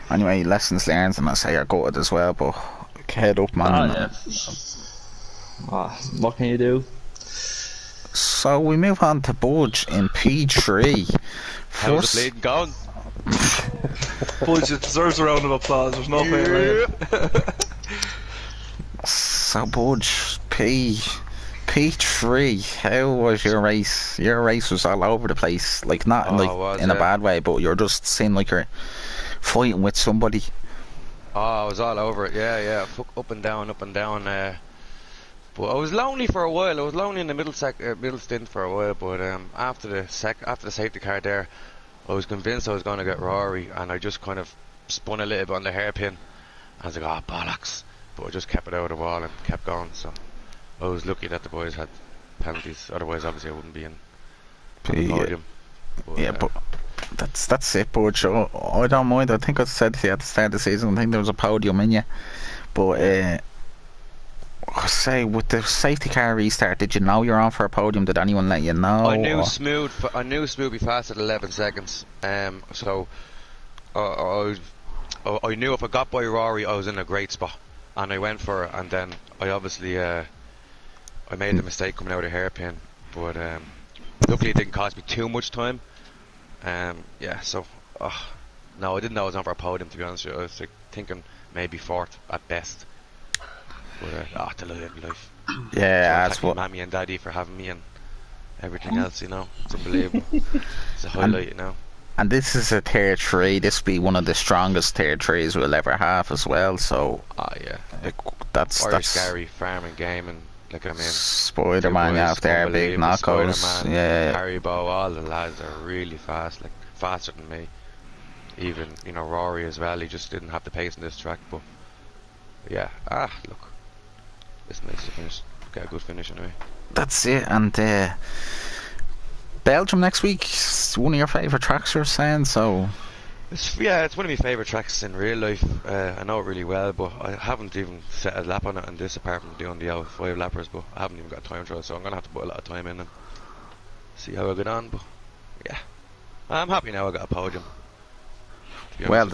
Speaker 1: anyway, lessons learned, and I say I got it as well. But head up, man.
Speaker 5: What can you do?
Speaker 1: So we move on to Budge in P3.
Speaker 6: How's the bleeding going?
Speaker 4: Budge, it deserves a round of applause. There's no way around it.
Speaker 1: So Budge, P3, how was your race? Your race was all over the place. Like, not in a bad way, but you're just seeing like you're fighting with somebody.
Speaker 6: Oh, I was all over it. Yeah. Up and down. But I was lonely for a while. I was lonely in the middle stint for a while. But after the safety car there, I was convinced I was going to get Rory, and I just kind of spun a little bit on the hairpin. I was like, oh, bollocks. But I just kept it out of the wall and kept going. So I was lucky that the boys had penalties. Otherwise, obviously, I wouldn't be in the podium.
Speaker 1: But that's it, Budge. I don't mind. I think I said to you at the start of the season, I think there was a podium in you. But I say, with the safety car restart, did you know you're on for a podium? Did anyone let you know?
Speaker 6: I knew Smooth be fast at 11 seconds. So I knew if I got by Rory, I was in a great spot, and I went for it. And then I obviously I made the mistake coming out of hairpin, but luckily it didn't cost me too much time. So no, I didn't know I was on for a podium, to be honest with you. I was like, thinking maybe 4th at best. But the life.
Speaker 1: Yeah,
Speaker 6: that's what. Mammy and Daddy for having me and everything else, you know. It's unbelievable. It's a highlight, you know.
Speaker 1: And this is a tier 3. This will be one of the strongest tier 3s we'll ever have as well. So
Speaker 6: yeah.
Speaker 1: that's
Speaker 6: Irish Gary, farming, gaming, Like, I mean,
Speaker 1: Spider-Man,
Speaker 6: Dubois,
Speaker 1: yeah, if they're big
Speaker 6: unbelievable.
Speaker 1: knockouts.
Speaker 6: Spider-Man,
Speaker 1: Yeah.
Speaker 6: Haribo, all the lads are really fast, like faster than me. Even, you know, Rory as well, he just didn't have the pace in this track, but yeah, look, it's nice to finish, get a good finish anyway.
Speaker 1: That's it, and Belgium next week, one of your favourite tracks you're saying, so...
Speaker 6: It's one of my favourite tracks in real life. I know it really well, but I haven't even set a lap on it, and this apart from doing the 5 lappers, but I haven't even got a time trial, so I'm going to have to put a lot of time in and see how I get on, but yeah, I'm happy now I got a podium. Well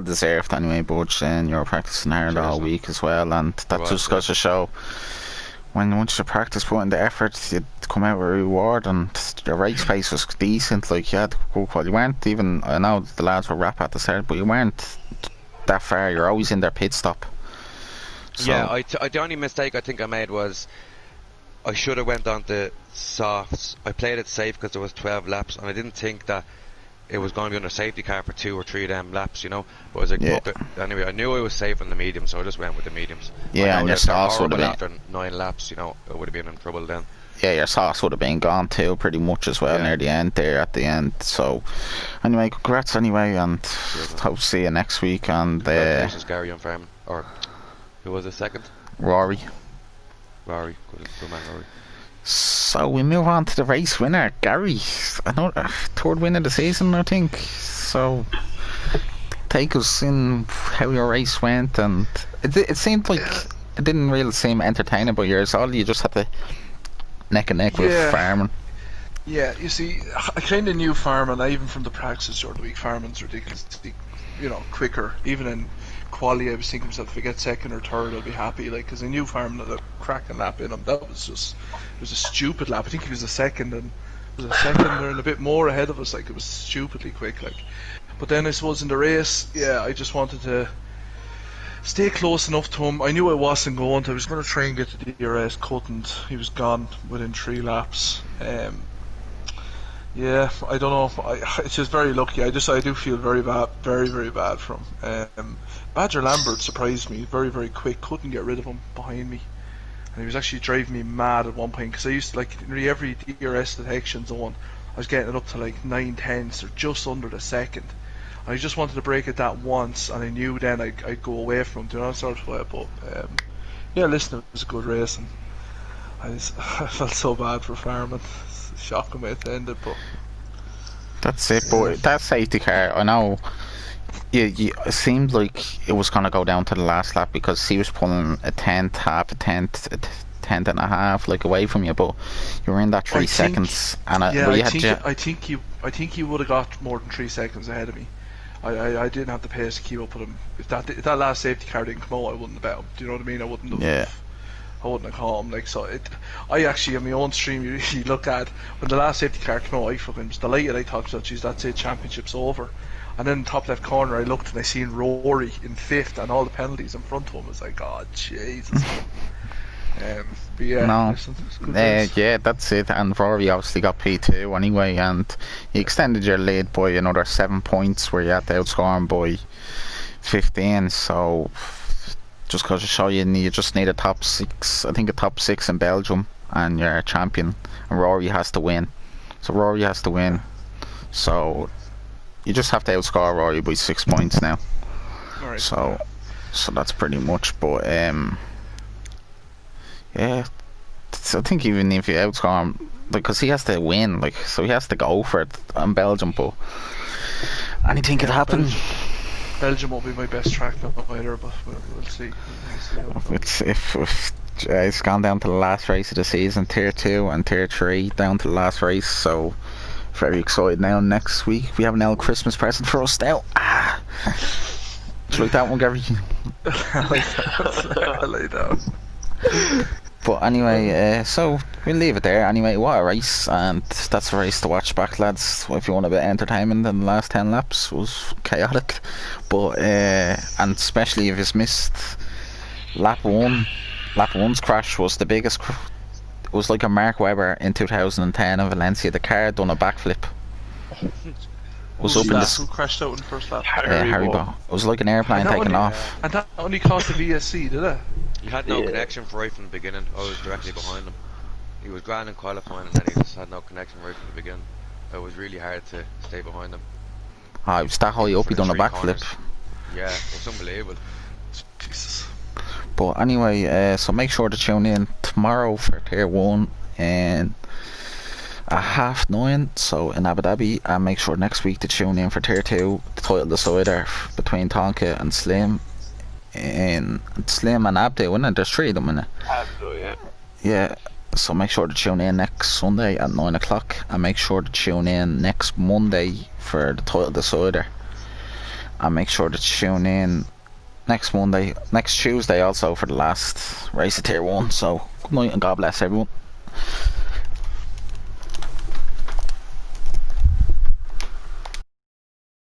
Speaker 1: deserved anyway, Butch, and you're practicing hard all week as well, and that just goes to show once you practice putting the effort, you come out with a reward, and your race pace was decent. Like, you had good quality. You weren't even, I know the lads were rap at the start, but you weren't that far. You're always in their pit stop. So,
Speaker 6: yeah, the only mistake I think I made was I should have went on the softs. I played it safe because there was 12 laps, and I didn't think that it was going to be under safety car for 2 or 3 of them laps, you know. But I was like, fuck it. Anyway, I knew I was safe on the medium, so I just went with the mediums.
Speaker 1: Yeah, and your sauce would have been
Speaker 6: after 9 laps, you know, I would have been in trouble then.
Speaker 1: Yeah, your sauce would have been gone too, pretty much as well, near the end there at the end. So, anyway, congrats anyway, and hope to see you next week. And
Speaker 6: congratulations, Gary on farming. Or who was the second?
Speaker 1: Rory.
Speaker 6: Good man, Rory.
Speaker 1: So we move on to the race winner, Gary. Another 3rd win of the season, I think. So take us in how your race went, and it seemed like it didn't really seem entertaining, but yours, all you just had to neck and neck with farming.
Speaker 4: Yeah, you see, I kind of knew farming, even from the practices during the week. Farming's ridiculously, quicker. Even in quality, I was thinking to myself, if I get 2nd or 3rd, I'll be happy. Like, because I knew farming had a cracking lap in him. That was just, it was a stupid lap. I think he was a second and a bit more ahead of us. Like, it was stupidly quick. Like, but then I suppose in the race, I just wanted to stay close enough to him. I knew I wasn't going to. I was going to try and get to the DRS, couldn't. He was gone within 3 laps. Yeah, I don't know. It's just very lucky. I do feel very bad, very, very bad for him. Badger Lambert surprised me, very, very quick. Couldn't get rid of him behind me, and he was actually driving me mad at one point because I used to, like, nearly every DRS detection zone, I was getting it up to like 9/10 or just under the second. I just wanted to break it that once, and I knew then I'd go away from him. Do you know, sort of way. But listen, it was a good race, and I felt so bad for Farman. Shocking way it ended, but
Speaker 1: that's it. But that safety car, I know. It seemed like it was gonna go down to the last lap because he was pulling a half a tenth and a half, like, away from you. But you were in that 3 seconds, and
Speaker 4: I think he would have got more than 3 seconds ahead of me. I didn't have the pace to keep up with him. If that last safety car didn't come out, I wouldn't have bet him. Do you know what I mean? I wouldn't have caught him. Like, so I actually, on my own stream, you look at when the last safety car came out, I fucking was delighted. I thought, geez, that's it, championship's over. And then top left corner, I looked and I seen Rory in 5th and all the penalties in front of him. I was like, oh Jesus. But yeah,
Speaker 1: that's it. And Rory obviously got P2 anyway, and you extended your lead by another 7 points, where you had to outscore him by 15. So just goes to show you just need a top 6. I think a top 6 in Belgium, and you're a champion. And Rory has to win. So you just have to outscore Rory by 6 points now.
Speaker 4: Right.
Speaker 1: So that's pretty much. But so I think even if you outscore him, because he has to win, like, so he has to go for it on Belgium. But anything could happen.
Speaker 4: Belgium won't be my best track either, but we'll see.
Speaker 1: It's gone down to the last race of the season, Tier 2 and Tier 3, down to the last race, so very excited now. Next week we have an L Christmas present for us now. Do you like that one, Gary?
Speaker 4: I like that.
Speaker 1: But anyway, so we'll leave it there. Anyway, what a race, and that's a race to watch back, lads. If you want a bit of entertainment, in the last 10 laps was chaotic, but and especially if you've missed lap 1. Lap 1's crash was the biggest. It was like a Mark Webber in 2010 in Valencia. The car done a backflip. Was up in this.
Speaker 4: Who crashed out in the first lap?
Speaker 1: Haribo. It was like an airplane taking off.
Speaker 4: And that only cost the VSC, did it?
Speaker 6: He had no connection right from the beginning. I was directly behind him. He was grand in qualifying and then he just had no connection right from the beginning. It was really hard to stay behind him.
Speaker 1: Ah, he was that high up, he done a backflip.
Speaker 6: Yeah, it was unbelievable.
Speaker 4: Jesus.
Speaker 1: But anyway, so make sure to tune in tomorrow for Tier 1 and at 9:30, so in Abu Dhabi, and make sure next week to tune in for Tier 2, the title decider between Tonka and Slim. And Slim and Abdo, isn't it? There's 3 of them, isn't it?
Speaker 2: Abdo, yeah.
Speaker 1: Yeah, so make sure to tune in next Sunday at 9 o'clock, and make sure to tune in next Monday for the title decider. And make sure to tune in next Tuesday also for the last race of Tier 1. So, good night and God bless everyone.